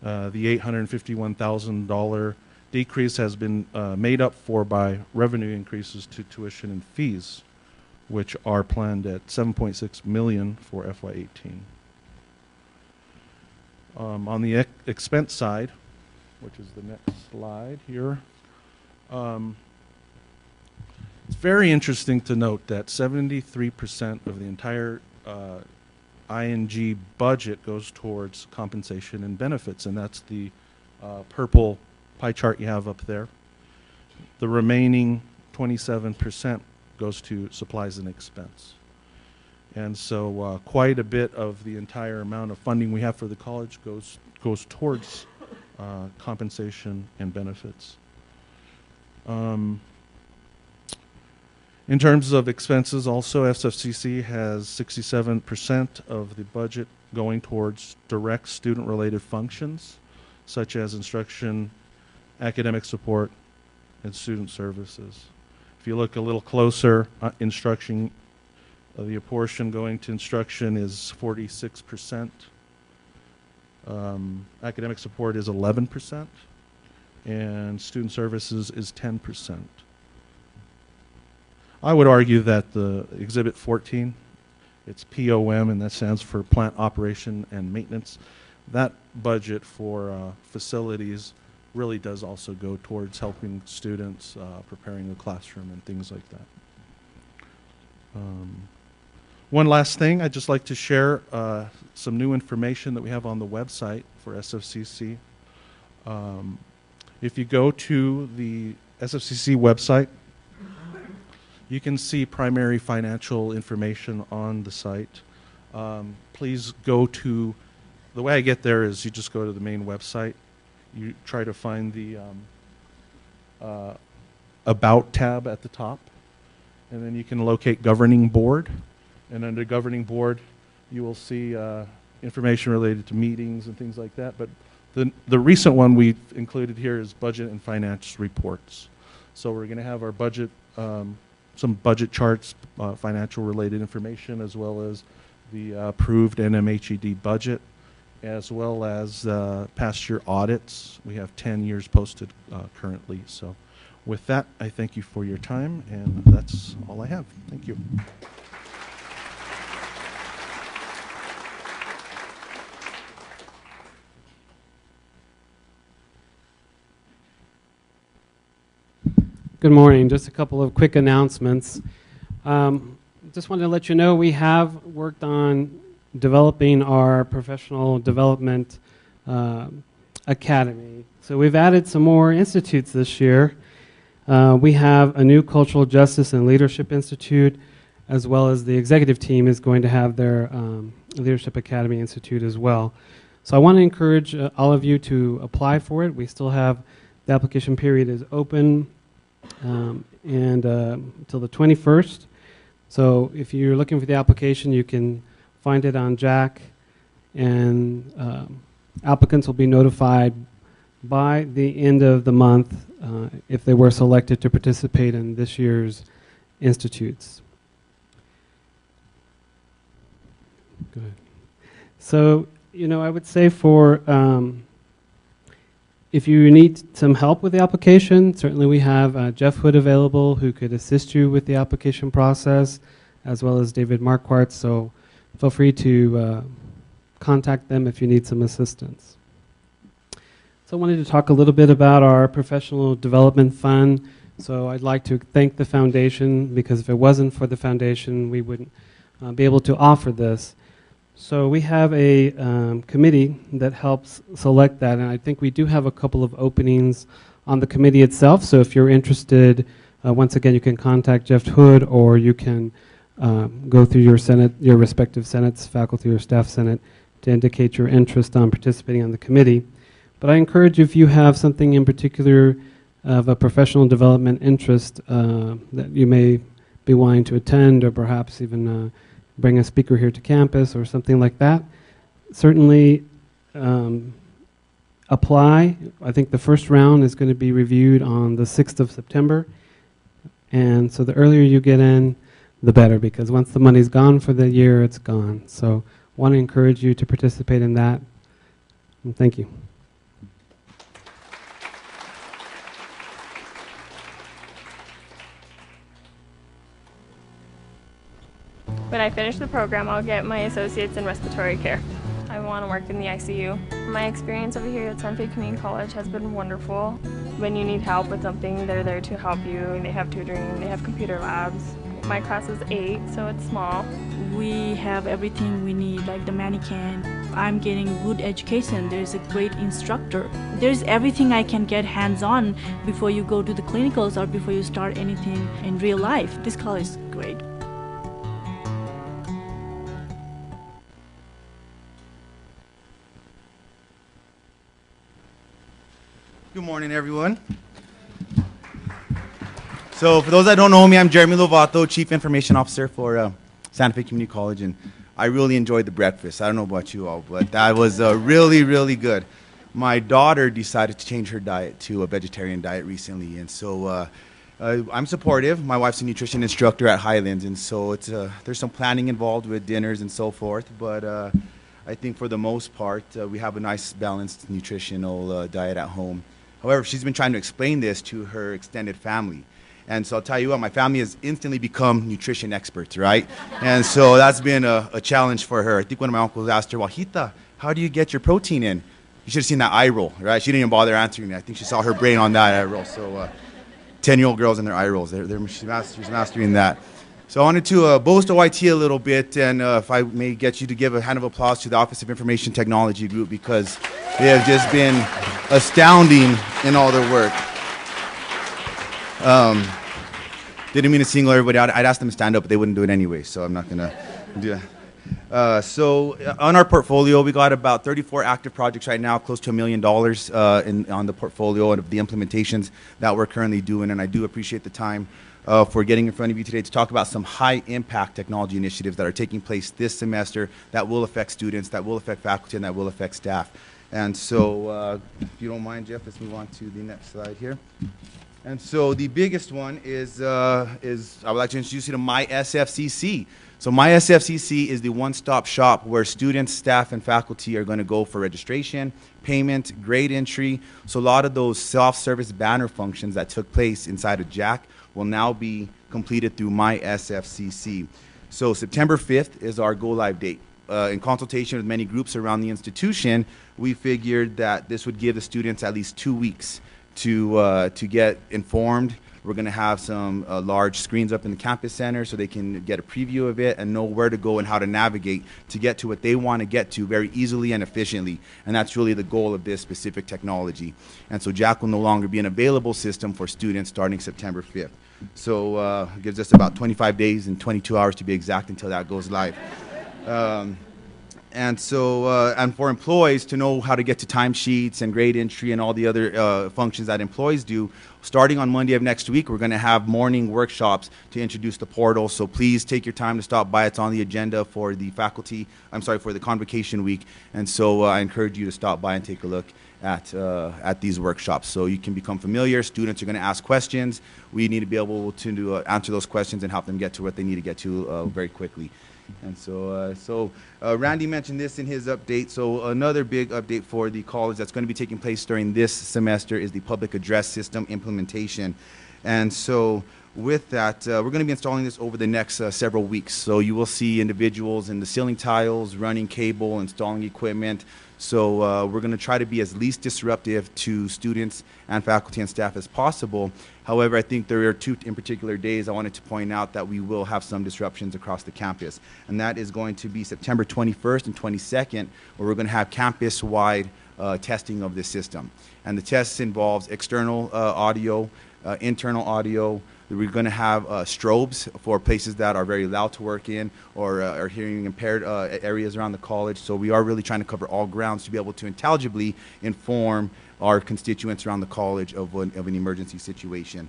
The $851,000 decrease has been made up for by revenue increases to tuition and fees, which are planned at $7.6 million for FY18. On the expense side, which is the next slide here, it's very interesting to note that 73% of the entire ING budget goes towards compensation and benefits, and that's the purple pie chart you have up there. The remaining 27% goes to supplies and expense. And so quite a bit of the entire amount of funding we have for the college goes towards compensation and benefits. In terms of expenses, also, SFCC has 67% of the budget going towards direct student-related functions, such as instruction, academic support, and student services. If you look a little closer, instruction, the portion going to instruction is 46%. Academic support is 11%, and student services is 10%. I would argue that the Exhibit 14, it's POM, and that stands for Plant Operation and Maintenance. That budget for facilities really does also go towards helping students, preparing the classroom and things like that. One last thing, I'd just like to share some new information that we have on the website for SFCC. If you go to the SFCC website, you can see primary financial information on the site. Please go to, the way I get there is you just go to the main website. You try to find the About tab at the top, and then you can locate Governing Board. And under Governing Board, you will see information related to meetings and things like that. But the recent one we've included here is Budget and Finance Reports. So we're going to have our budget, some budget charts, financial related information, as well as the approved NMHED budget, as well as past year audits. We have 10 years posted currently. So with that, I thank you for your time, and that's all I have. Thank you. Good morning. Just a couple of quick announcements. Just wanted to let you know we have worked on developing our professional development academy. So we've added some more institutes this year. We have a new Cultural Justice and Leadership Institute, as well as the executive team is going to have their Leadership Academy Institute as well. So I want to encourage all of you to apply for it. We still have, the application period is open until the 21st. So if you're looking for the application, you can find it on Jack, and applicants will be notified by the end of the month if they were selected to participate in this year's institutes. Good. So, you know, I would say for if you need some help with the application, certainly we have Jeff Hood available who could assist you with the application process, as well as David Marquardt. So feel free to contact them if you need some assistance. So I wanted to talk a little bit about our Professional Development Fund. So I'd like to thank the foundation, because if it wasn't for the foundation, we wouldn't be able to offer this. So we have a committee that helps select that, and I think we do have a couple of openings on the committee itself. So if you're interested, once again, you can contact Jeff Hood, or you can go through your respective senates, faculty or staff senate, to indicate your interest on participating on the committee. But I encourage you, if you have something in particular of a professional development interest that you may be wanting to attend, or perhaps even bring a speaker here to campus or something like that, certainly apply. I think the first round is going to be reviewed on the 6th of September. And so the earlier you get in, the better, because once the money's gone for the year, it's gone. So I want to encourage you to participate in that. And thank you. When I finish the program, I'll get my associates in respiratory care. I want to work in the ICU. My experience over here at Santa Fe Community College has been wonderful. When you need help with something, they're there to help you. They have tutoring, they have computer labs. My class is 8, so it's small. We have everything we need, like the mannequin. I'm getting good education. There's a great instructor. There's everything I can get hands-on before you go to the clinicals or before you start anything in real life. This college is great. Good morning, everyone. So for those that don't know me, I'm Jeremy Lovato, Chief Information Officer for Santa Fe Community College, and I really enjoyed the breakfast. I don't know about you all, but that was really, really good. My daughter decided to change her diet to a vegetarian diet recently, and so I'm supportive. My wife's a nutrition instructor at Highlands, and so it's there's some planning involved with dinners and so forth, but I think for the most part, we have a nice balanced nutritional diet at home. However, she's been trying to explain this to her extended family. And so I'll tell you what, my family has instantly become nutrition experts, right? And so that's been a challenge for her. I think one of my uncles asked her, Wahita, how do you get your protein in? You should have seen that eye roll, right? She didn't even bother answering it. I think she saw her brain on that eye roll. So 10-year-old girls and their eye rolls, she's mastering that. So I wanted to boast OIT a little bit, and if I may get you to give a hand of applause to the Office of Information Technology Group, because they have just been astounding in all their work. Didn't mean to single everybody out. I'd ask them to stand up, but they wouldn't do it anyway, so I'm not going to do that. So on our portfolio, we got about 34 active projects right now, close to $1 million on the portfolio of the implementations that we're currently doing, and I do appreciate the time for getting in front of you today to talk about some high-impact technology initiatives that are taking place this semester that will affect students, that will affect faculty, and that will affect staff. And so if you don't mind, Jeff, let's move on to the next slide here. And so the biggest one is I would like to introduce you to My SFCC. So My SFCC is the one-stop shop where students, staff, and faculty are going to go for registration, payment, grade entry. So a lot of those self-service banner functions that took place inside of JAC will now be completed through My SFCC. So September 5th is our go-live date. In consultation with many groups around the institution, we figured that this would give the students at least 2 weeks to get informed. We're going to have some large screens up in the campus center so they can get a preview of it and know where to go and how to navigate to get to what they want to get to very easily and efficiently. And that's really the goal of this specific technology. And so JAC will no longer be an available system for students starting September 5th. So it gives us about 25 days and 22 hours to be exact until that goes live. And so, and for employees to know how to get to timesheets and grade entry and all the other functions that employees do, starting on Monday of next week, we're going to have morning workshops to introduce the portal. So please take your time to stop by. It's on the agenda for the faculty, for the Convocation week. And so I encourage you to stop by and take a look at these workshops. So you can become familiar. Students are going to ask questions. We need to be able to answer those questions and help them get to what they need to get to very quickly. And so, Randy mentioned this in his update. So another big update for the college that's going to be taking place during this semester is the public address system implementation. And so with that, we're going to be installing this over the next several weeks. So you will see individuals in the ceiling tiles, running cable, installing equipment. So we're going to try to be as least disruptive to students and faculty and staff as possible. However, I think there are two in particular days I wanted to point out that we will have some disruptions across the campus. And that is going to be September 21st and 22nd, where we're going to have campus-wide testing of this system. And the test involves external audio, internal audio. We're going to have strobes for places that are very loud to work in or are hearing impaired areas around the college. So we are really trying to cover all grounds to be able to intelligibly inform our constituents around the college of an emergency situation.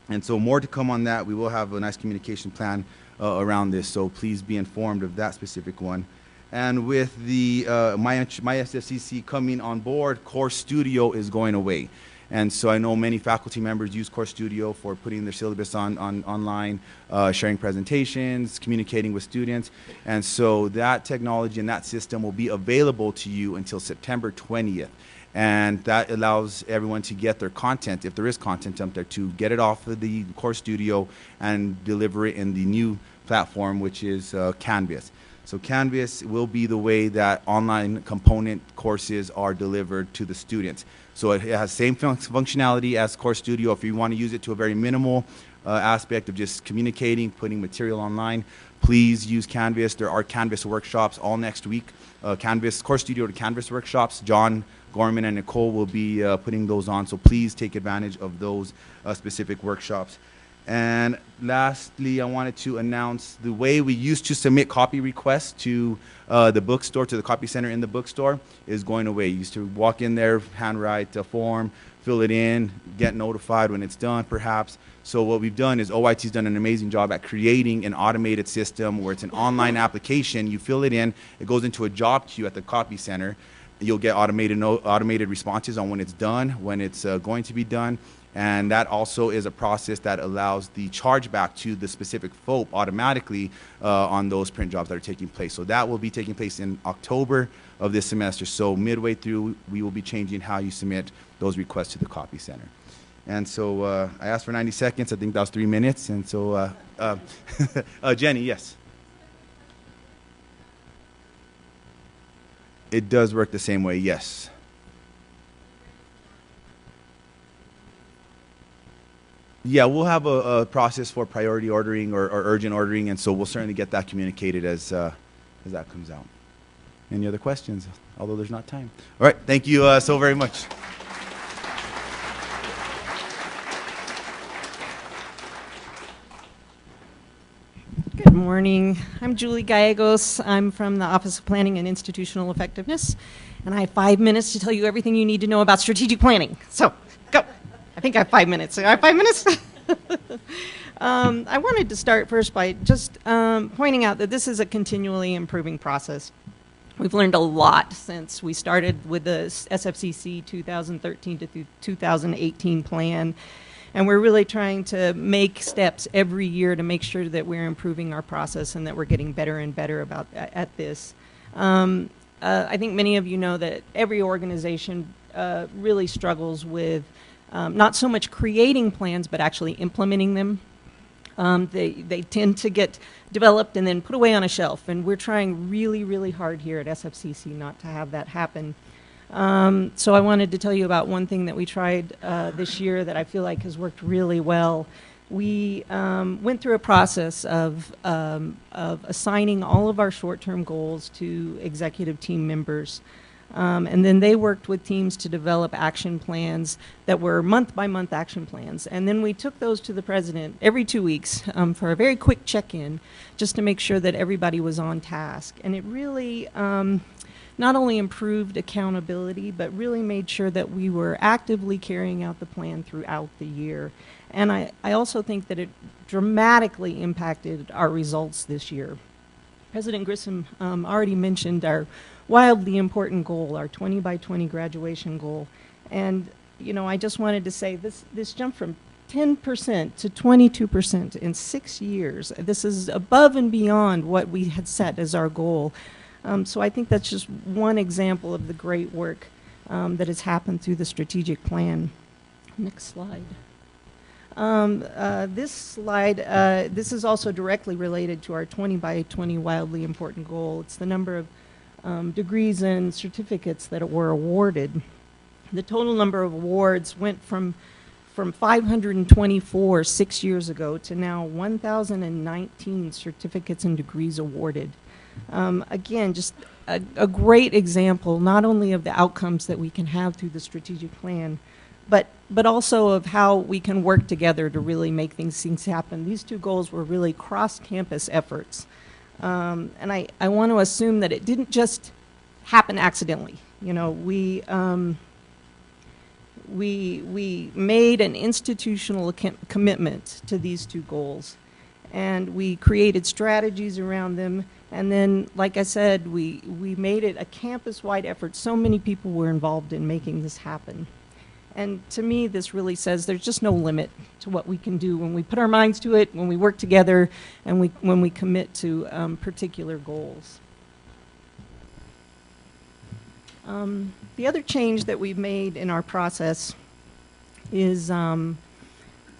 And so more to come on that. We will have a nice communication plan around this, so please be informed of that specific one. And with the My SFCC coming on board, Core Studio is going away. And so I know many faculty members use Core Studio for putting their syllabus online, sharing presentations, communicating with students. And so that technology and that system will be available to you until September 20th. And that allows everyone to get their content, if there is content up there, to get it off of the Core Studio and deliver it in the new platform, which is Canvas. So Canvas will be the way that online component courses are delivered to the students. So it has same functionality as Course Studio. If you want to use it to a very minimal aspect of just communicating, putting material online, please use Canvas. There are Canvas workshops all next week. Canvas, Course Studio to Canvas workshops. John Gorman and Nicole will be putting those on, so please take advantage of those specific workshops. And lastly, I wanted to announce the way we used to submit copy requests to the bookstore, to the copy center in the bookstore, is going away. You used to walk in there, handwrite a form, fill it in, get notified when it's done, perhaps. So what we've done is OIT's done an amazing job at creating an automated system where it's an online application. You fill it in, it goes into a job queue at the copy center. You'll get automated responses on when it's done, when it's going to be done. And that also is a process that allows the chargeback to the specific FOP automatically on those print jobs that are taking place. So that will be taking place in October of this semester. So midway through, we will be changing how you submit those requests to the copy center. And so I asked for 90 seconds. I think that was 3 minutes. And so Jenny, yes. It does work the same way, yes. Yeah, we'll have a process for priority ordering or urgent ordering, and so we'll certainly get that communicated as that comes out. Any other questions? Although there's not time. All right, thank you so very much. Good morning. I'm Julie Gallegos. I'm from the Office of Planning and Institutional Effectiveness, and I have 5 minutes to tell you everything you need to know about strategic planning. So, go. I think I have 5 minutes. I have 5 minutes? I wanted to start first by just pointing out that this is a continually improving process. We've learned a lot since we started with the SFCC 2013 to 2018 plan. And we're really trying to make steps every year to make sure that we're improving our process and that we're getting better and better at this. I think many of you know that every organization really struggles with not so much creating plans, but actually implementing them. They tend to get developed and then put away on a shelf. And we're trying really, really hard here at SFCC not to have that happen. So I wanted to tell you about one thing that we tried this year that I feel like has worked really well. We went through a process of assigning all of our short-term goals to executive team members. And then they worked with teams to develop action plans that were month-by-month action plans. And then we took those to the president every 2 weeks for a very quick check-in just to make sure that everybody was on task. And it really not only improved accountability, but really made sure that we were actively carrying out the plan throughout the year. And I also think that it dramatically impacted our results this year. President Grissom already mentioned our wildly important goal, our 20 by 20 graduation goal. And, you know, I just wanted to say this jumped from 10% to 22% in 6 years. This is above and beyond what we had set as our goal. So I think that's just one example of the great work that has happened through the strategic plan. Next slide. This slide, this is also directly related to our 20 by 20 wildly important goal. It's the number of degrees and certificates that were awarded. The total number of awards went from 524 6 years ago to now 1,019 certificates and degrees awarded. Again, just a great example not only of the outcomes that we can have through the strategic plan, but also of how we can work together to really make things happen. These two goals were really cross-campus efforts. And I want to assume that it didn't just happen accidentally. You know, we made an institutional commitment to these two goals, and we created strategies around them. And then, like I said, we made it a campus-wide effort. So many people were involved in making this happen. And to me, this really says there's just no limit to what we can do when we put our minds to it, when we work together, and when we commit to particular goals. The other change that we've made in our process is that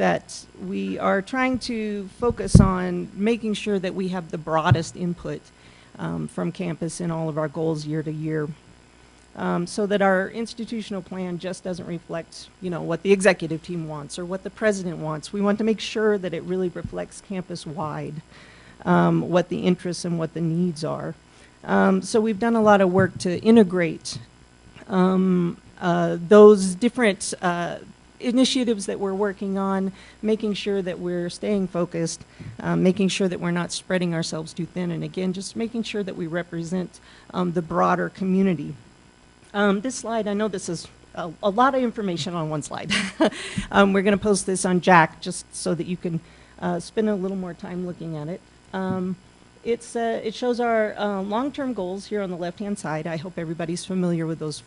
that we are trying to focus on making sure that we have the broadest input from campus in all of our goals year to year, so that our institutional plan just doesn't reflect, what the executive team wants or what the president wants. We want to make sure that it really reflects campus-wide, what the interests and what the needs are. So we've done a lot of work to integrate those different initiatives that we're working on, making sure that we're staying focused, making sure that we're not spreading ourselves too thin, and again, just making sure that we represent the broader community. This slide, I know this is a lot of information on one slide. We're going to post this on Jack just so that you can spend a little more time looking at it. It shows our long-term goals here on the left-hand side. I hope everybody's familiar with those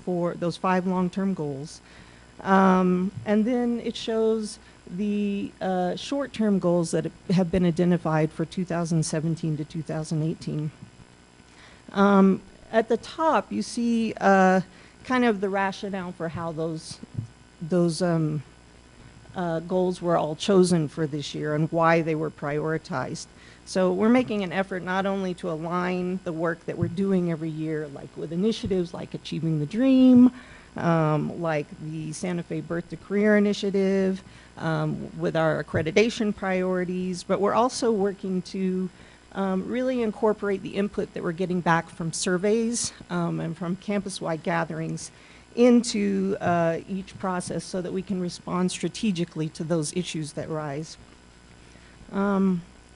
5 long-term goals. And then it shows the short-term goals that have been identified for 2017 to 2018. At the top, you see kind of the rationale for how those goals were all chosen for this year and why they were prioritized. So we're making an effort not only to align the work that we're doing every year, like with initiatives like Achieving the Dream, like the Santa Fe Birth to Career Initiative, with our accreditation priorities, but we're also working to really incorporate the input that we're getting back from surveys and from campus-wide gatherings into each process so that we can respond strategically to those issues that rise.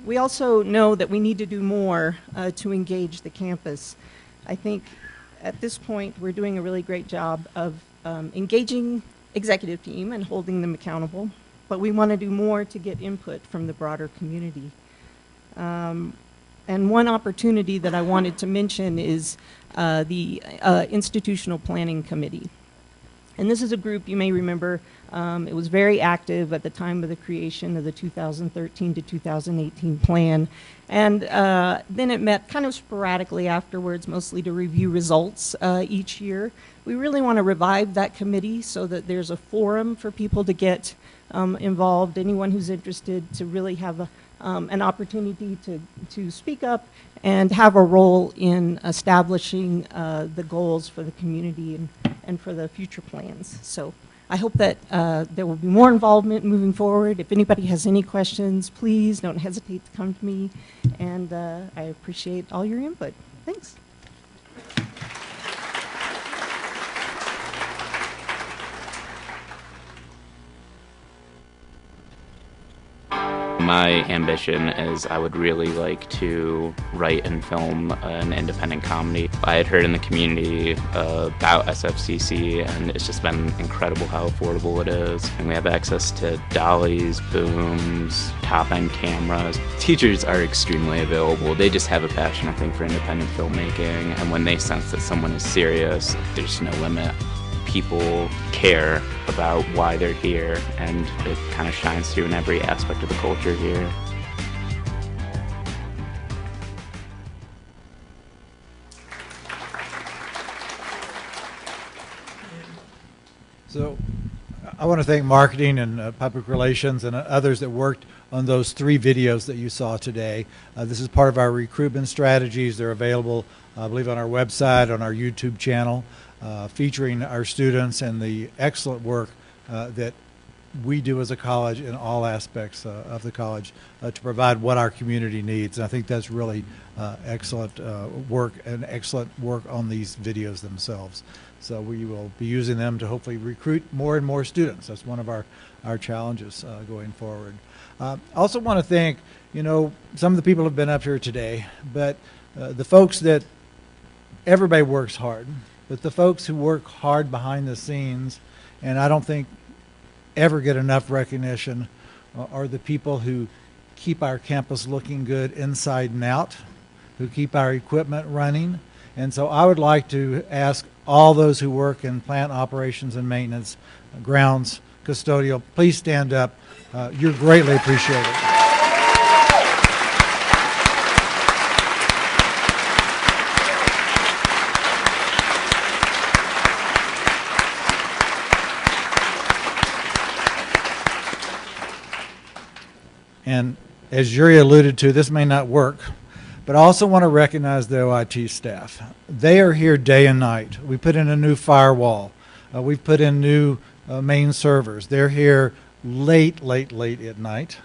We also know that we need to do more to engage the campus. I think at this point we're doing a really great job of engaging executive team and holding them accountable, but we want to do more to get input from the broader community. And one opportunity that I wanted to mention is the Institutional Planning Committee. And this is a group, you may remember, it was very active at the time of the creation of the 2013 to 2018 plan. And then it met kind of sporadically afterwards, mostly to review results each year. We really want to revive that committee so that there's a forum for people to get involved, anyone who's interested to really have an opportunity to speak up and have a role in establishing the goals for the community and for the future plans. So I hope that there will be more involvement moving forward. If anybody has any questions, please don't hesitate to come to me, and I appreciate all your input. Thanks. My ambition is I would really like to write and film an independent comedy. I had heard in the community about SFCC, and it's just been incredible how affordable it is. And we have access to dollies, booms, top-end cameras. Teachers are extremely available. They just have a passion, I think, for independent filmmaking. And when they sense that someone is serious, there's no limit. People care about why they're here, and it kind of shines through in every aspect of the culture here. So I want to thank marketing and public relations and others that worked on those 3 videos that you saw today. This is part of our recruitment strategies. They're available, I believe, on our website, on our YouTube channel. Featuring our students and the excellent work that we do as a college in all aspects of the college to provide what our community needs. And I think that's really excellent work and excellent work on these videos themselves. So we will be using them to hopefully recruit more and more students. That's one of our challenges going forward. I also want to thank, some of the people have been up here today, but the folks that everybody works hard. But the folks who work hard behind the scenes, and I don't think ever get enough recognition, are the people who keep our campus looking good inside and out, who keep our equipment running. And so I would like to ask all those who work in plant operations and maintenance, grounds, custodial, please stand up. You're greatly appreciated. And as Yuri alluded to, this may not work, but I also want to recognize the OIT staff. They are here day and night. We put in a new firewall. We've put in new main servers. They're here late at night.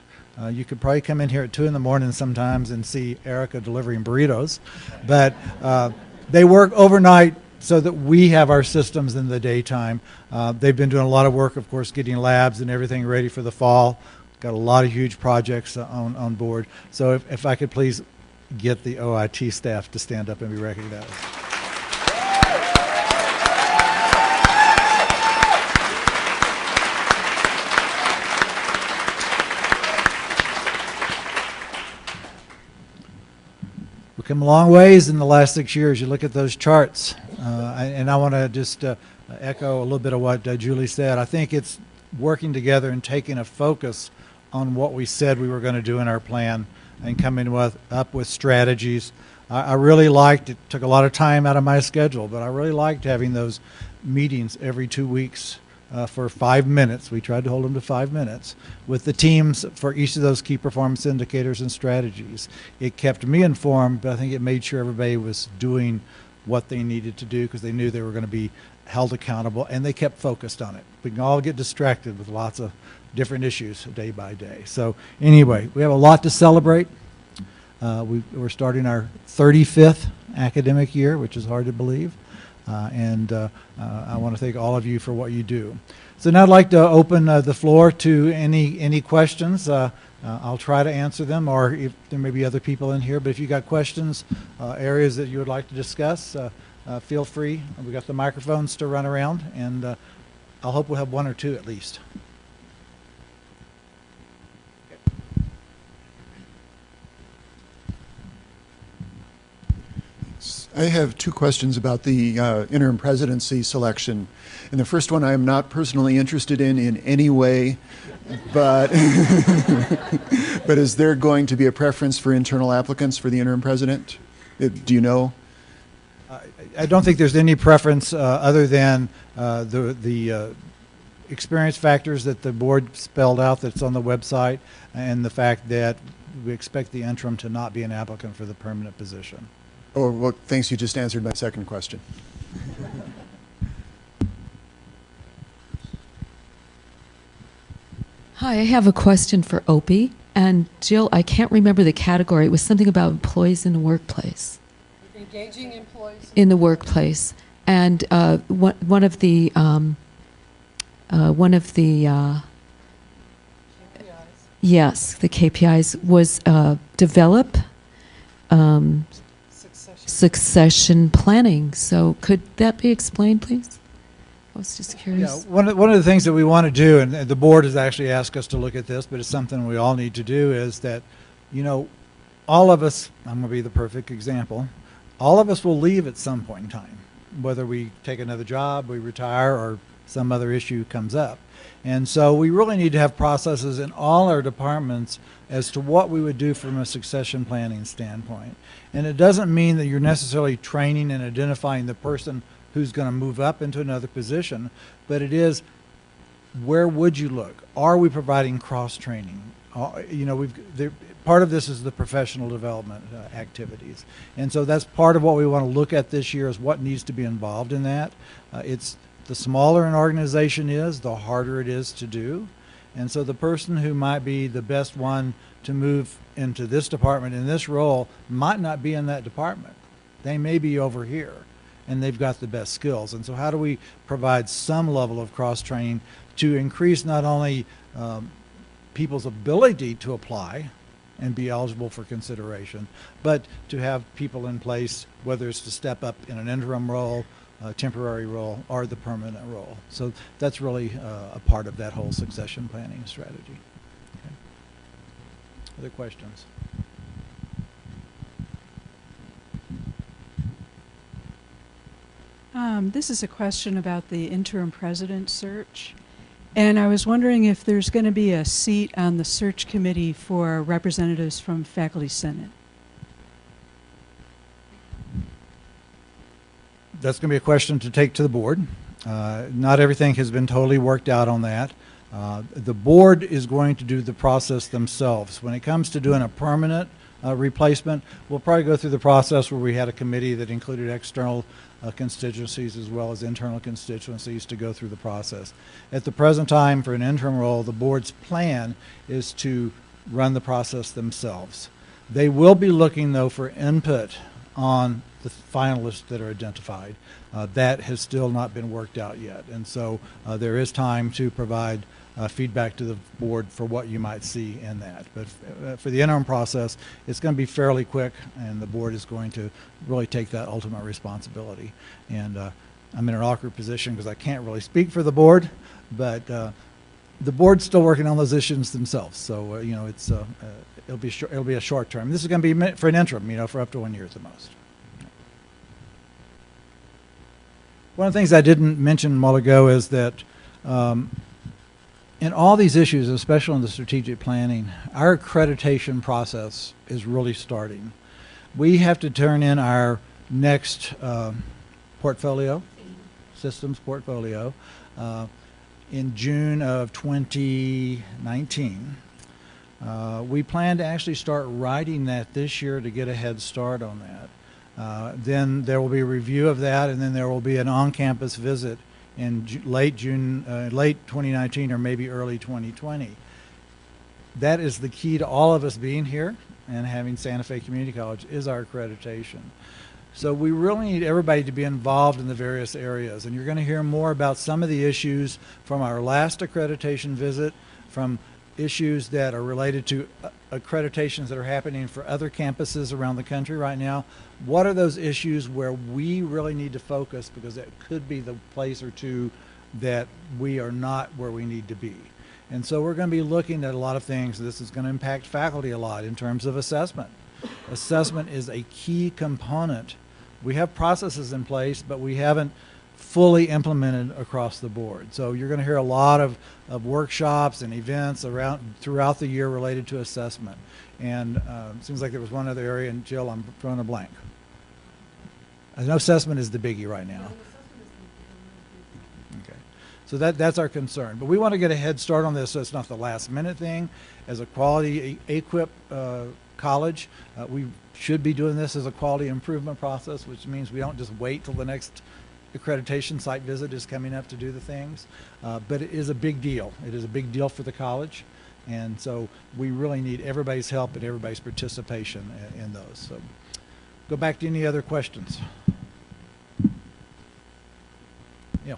You could probably come in here at 2 in the morning sometimes and see Erica delivering burritos. But they work overnight so that we have our systems in the daytime. They've been doing a lot of work, of course, getting labs and everything ready for the fall. Got a lot of huge projects on board. So if I could please get the OIT staff to stand up and be recognized. We've come a long ways in the last 6 years. You look at those charts, and I want to just echo a little bit of what Julie said. I think it's working together and taking a focus on what we said we were going to do in our plan and coming up with strategies. I really liked it. Took a lot of time out of my schedule, but I really liked having those meetings every 2 weeks for 5 minutes. We tried to hold them to 5 minutes with the teams for each of those key performance indicators and strategies. It kept me informed, but I think it made sure everybody was doing what they needed to do because they knew they were going to be held accountable, and they kept focused on it. We can all get distracted with lots of different issues day by day. So anyway, we have a lot to celebrate. We're starting our 35th academic year, which is hard to believe. And I want to thank all of you for what you do. So now I'd like to open the floor to any questions. I'll try to answer them, or if there may be other people in here. But if you got questions, areas that you would like to discuss, feel free. We got the microphones to run around, and I'll hope we'll have one or two at least. I have two questions about the interim presidency selection. And the first one I am not personally interested in any way, but, but is there going to be a preference for internal applicants for the interim president? Do you know? I don't think there's any preference other than the experience factors that the board spelled out that's on the website, and the fact that we expect the interim to not be an applicant for the permanent position. Oh, well, thanks. You just answered my second question. Hi, I have a question for Opie. And Jill, I can't remember the category. It was something about employees in the workplace. Engaging employees in the workplace. And one of the KPIs. Yes, the KPIs was develop succession planning. So could that be explained, please? I was just curious. Yeah, one of the things that we want to do, and the board has actually asked us to look at this, but it's something we all need to do, is that, you know, all of us, I'm going to be the perfect example, all of us will leave at some point in time, whether we take another job, we retire, or some other issue comes up. And so we really need to have processes in all our departments as to what we would do from a succession planning standpoint. And it doesn't mean that you're necessarily training and identifying the person who's going to move up into another position, but it is, where would you look? Are we providing cross-training? You know, part of this is the professional development activities. And so that's part of what we want to look at this year, is what needs to be involved in that. It's the smaller an organization is, the harder it is to do. And so the person who might be the best one to move into this department in this role might not be in that department. They may be over here, and they've got the best skills. And so how do we provide some level of cross-training to increase not only people's ability to apply and be eligible for consideration, but to have people in place, whether it's to step up in an interim role, a temporary role, or the permanent role. So that's really a part of that whole succession planning strategy. Okay. Other questions? This is a question about the interim president search. And I was wondering if there's going to be a seat on the search committee for representatives from Faculty Senate. That's going to be a question to take to the board. Not everything has been totally worked out on that. The board is going to do the process themselves. When it comes to doing a permanent replacement, we'll probably go through the process where we had a committee that included external constituencies as well as internal constituencies to go through the process. At the present time, for an interim role, the board's plan is to run the process themselves. They will be looking, though, for input on the finalists that are identified. That has still not been worked out yet, and so there is time to provide feedback to the board for what you might see in that. But for the interim process, it's going to be fairly quick, and the board is going to really take that ultimate responsibility. And I'm in an awkward position because I can't really speak for the board, but the board's still working on those issues themselves. So you know, it's it'll be a short term. This is going to be for an interim, you know, for up to 1 year at the most. One of the things I didn't mention a while ago is that in all these issues, especially in the strategic planning, our accreditation process is really starting. We have to turn in our next portfolio, systems portfolio, in June of 2019. We plan to actually start writing that this year to get a head start on that. Then there will be a review of that, and then there will be an on-campus visit in late 2019 or maybe early 2020. That is the key to all of us being here and having Santa Fe Community College is our accreditation. So we really need everybody to be involved in the various areas, and you're going to hear more about some of the issues from our last accreditation visit, from issues that are related to accreditations that are happening for other campuses around the country right now. What are those issues where we really need to focus, because that could be the place or two that we are not where we need to be. And so we're going to be looking at a lot of things. This is going to impact faculty a lot in terms of assessment. Assessment is a key component. We have processes in place, but we haven't fully implemented across the board. So you're going to hear a lot of workshops and events throughout the year related to assessment. And it seems like there was one other area, and Jill, I'm drawing a blank. I know assessment is the biggie right now. Okay, so that's our concern. But we want to get a head start on this so it's not the last minute thing. As a quality AQUIP college, we should be doing this as a quality improvement process, which means we don't just wait till the next accreditation site visit is coming up to do the things. But it is a big deal. It is a big deal for the college. And so we really need everybody's help and everybody's participation in those. So go back to any other questions. Yeah.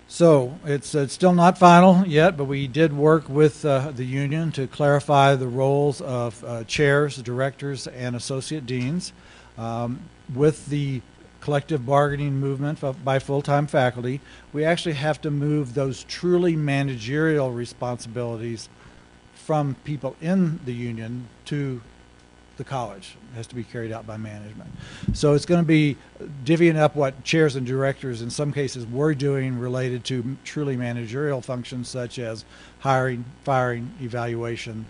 So it's still not final yet, but we did work with the union to clarify the roles of chairs, directors, and associate deans. With the collective bargaining movement by full-time faculty, we actually have to move those truly managerial responsibilities from people in the union to the college. It has to be carried out by management. So it's going to be divvying up what chairs and directors in some cases were doing related to truly managerial functions such as hiring, firing, evaluation,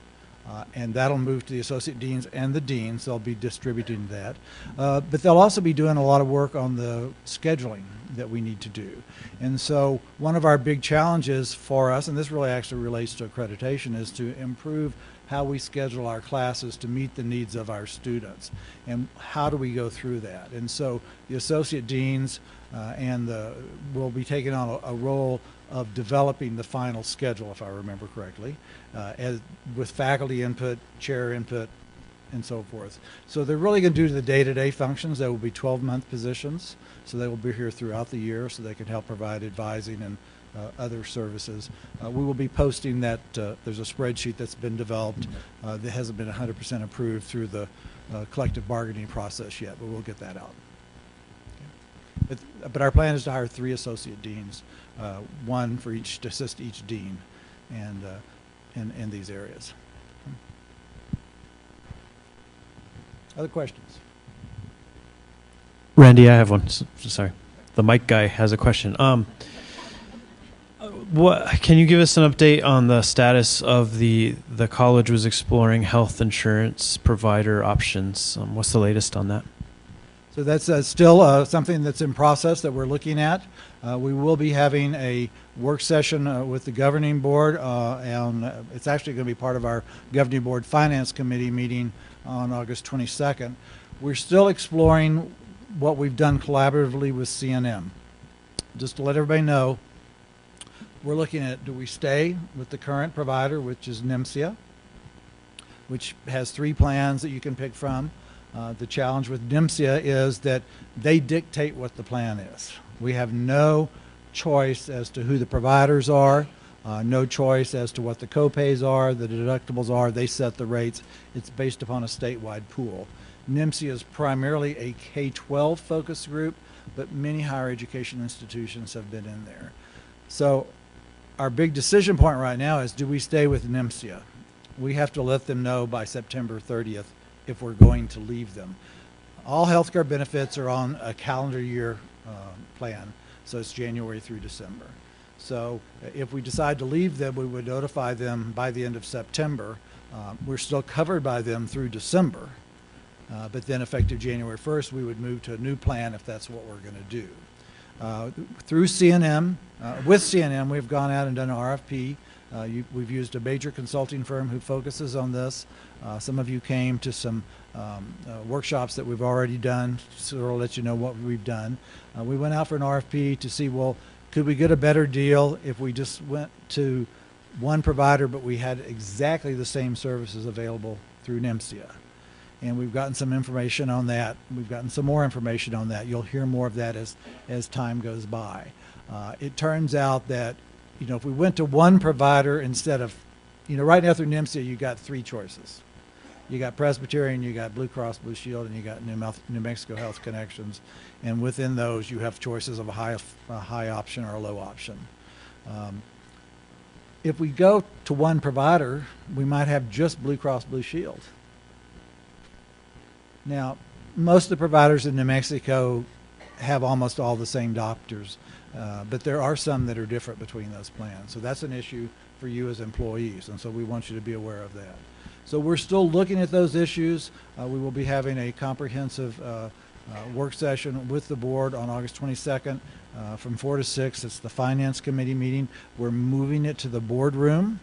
and that'll move to the associate deans and the deans. They'll be distributing that. But they'll also be doing a lot of work on the scheduling that we need to do. And so one of our big challenges for us, and this really actually relates to accreditation, is to improve how we schedule our classes to meet the needs of our students. And how do we go through that? And so the associate deans will be taking on a role of developing the final schedule, if I remember correctly, with faculty input, chair input, and so forth. So they're really going to do the day-to-day functions. There will be 12-month positions, so they will be here throughout the year so they can help provide advising and other services. We will be posting that. There's a spreadsheet that's been developed that hasn't been 100% approved through the collective bargaining process yet, but we'll get that out. Okay. But our plan is to hire 3 associate deans, one for each to assist each dean, and in these areas. Other questions? Randy, I have one. Sorry, the mic guy has a question. Can you give us an update on the status of the college was exploring health insurance provider options? What's the latest on that? So that's still something that's in process that we're looking at. We will be having a work session with the governing board, and it's actually going to be part of our governing board finance committee meeting on August 22nd. We're still exploring what we've done collaboratively with CNM. Just to let everybody know, we're looking at, do we stay with the current provider, which is NIMSIA, which has 3 plans that you can pick from. The challenge with NIMSIA is that they dictate what the plan is. We have no choice as to who the providers are, no choice as to what the copays are, the deductibles are. They set the rates. It's based upon a statewide pool. NIMSIA is primarily a K-12 focus group, but many higher education institutions have been in there. So our big decision point right now is, do we stay with NIMSIA? We have to let them know by September 30th if we're going to leave them. All healthcare benefits are on a calendar year plan, so it's January through December. So if we decide to leave them, we would notify them by the end of September. We're still covered by them through December, but then effective January 1st, we would move to a new plan if that's what we're going to do. Through CNM, with CNM, we've gone out and done an RFP. We've used a major consulting firm who focuses on this. Some of you came to some workshops that we've already done, so I'll let you know what we've done. We went out for an RFP to see, well, could we get a better deal if we just went to one provider but we had exactly the same services available through NIMSIA? And we've gotten some information on that. We've gotten some more information on that. You'll hear more of that as time goes by. It turns out that, you know, if we went to one provider instead of, you know, right now through NIMSIA, you got 3 choices. You got Presbyterian, you got Blue Cross Blue Shield, and you got New Mexico Health Connections. And within those, you have choices of a high option or a low option. If we go to one provider, we might have just Blue Cross Blue Shield. Now, most of the providers in New Mexico have almost all the same doctors, but there are some that are different between those plans. So that's an issue for you as employees, and so we want you to be aware of that. So we're still looking at those issues. We will be having a comprehensive work session with the board on August 22nd from 4 to 6. It's the Finance Committee meeting. We're moving it to the boardroom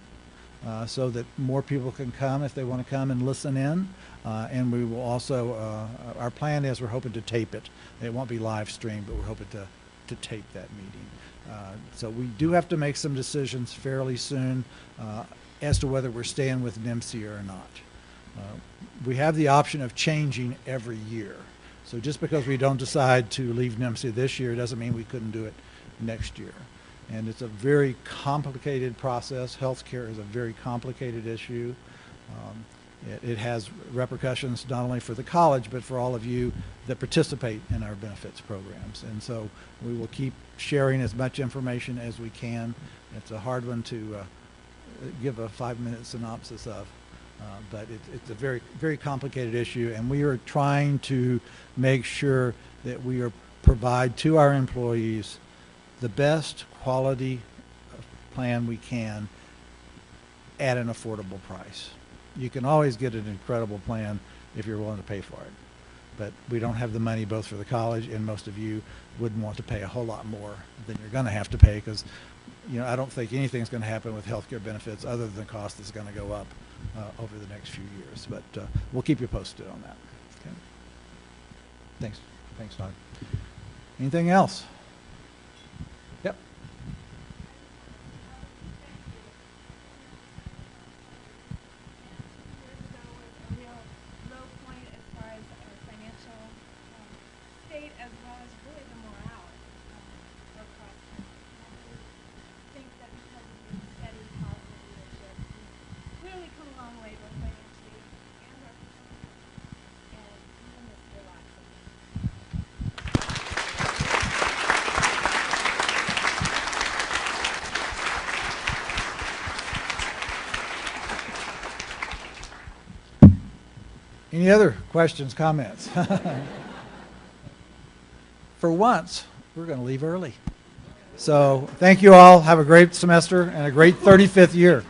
so that more people can come if they want to come and listen in. And we will also, our plan is we're hoping to tape it. It won't be live streamed, but we're hoping to tape that meeting. So we do have to make some decisions fairly soon as to whether we're staying with NIMSIA or not. We have the option of changing every year. So just because we don't decide to leave NIMSIA this year doesn't mean we couldn't do it next year. And it's a very complicated process. Healthcare is a very complicated issue. It has repercussions not only for the college, but for all of you that participate in our benefits programs. And so we will keep sharing as much information as we can. It's a hard one to give a 5-minute synopsis of, but it's a very, very complicated issue, and we are trying to make sure that we provide to our employees the best quality plan we can at an affordable price. You can always get an incredible plan if you're willing to pay for it, but we don't have the money both for the college, and most of you wouldn't want to pay a whole lot more than you're going to have to pay, because you know, I don't think anything's going to happen with healthcare benefits other than the cost is going to go up over the next few years. But we'll keep you posted on that. Okay. Thanks. Thanks, Todd. Anything else? Yep. Any other questions, comments? For once, we're going to leave early. So thank you all. Have a great semester and a great 35th year.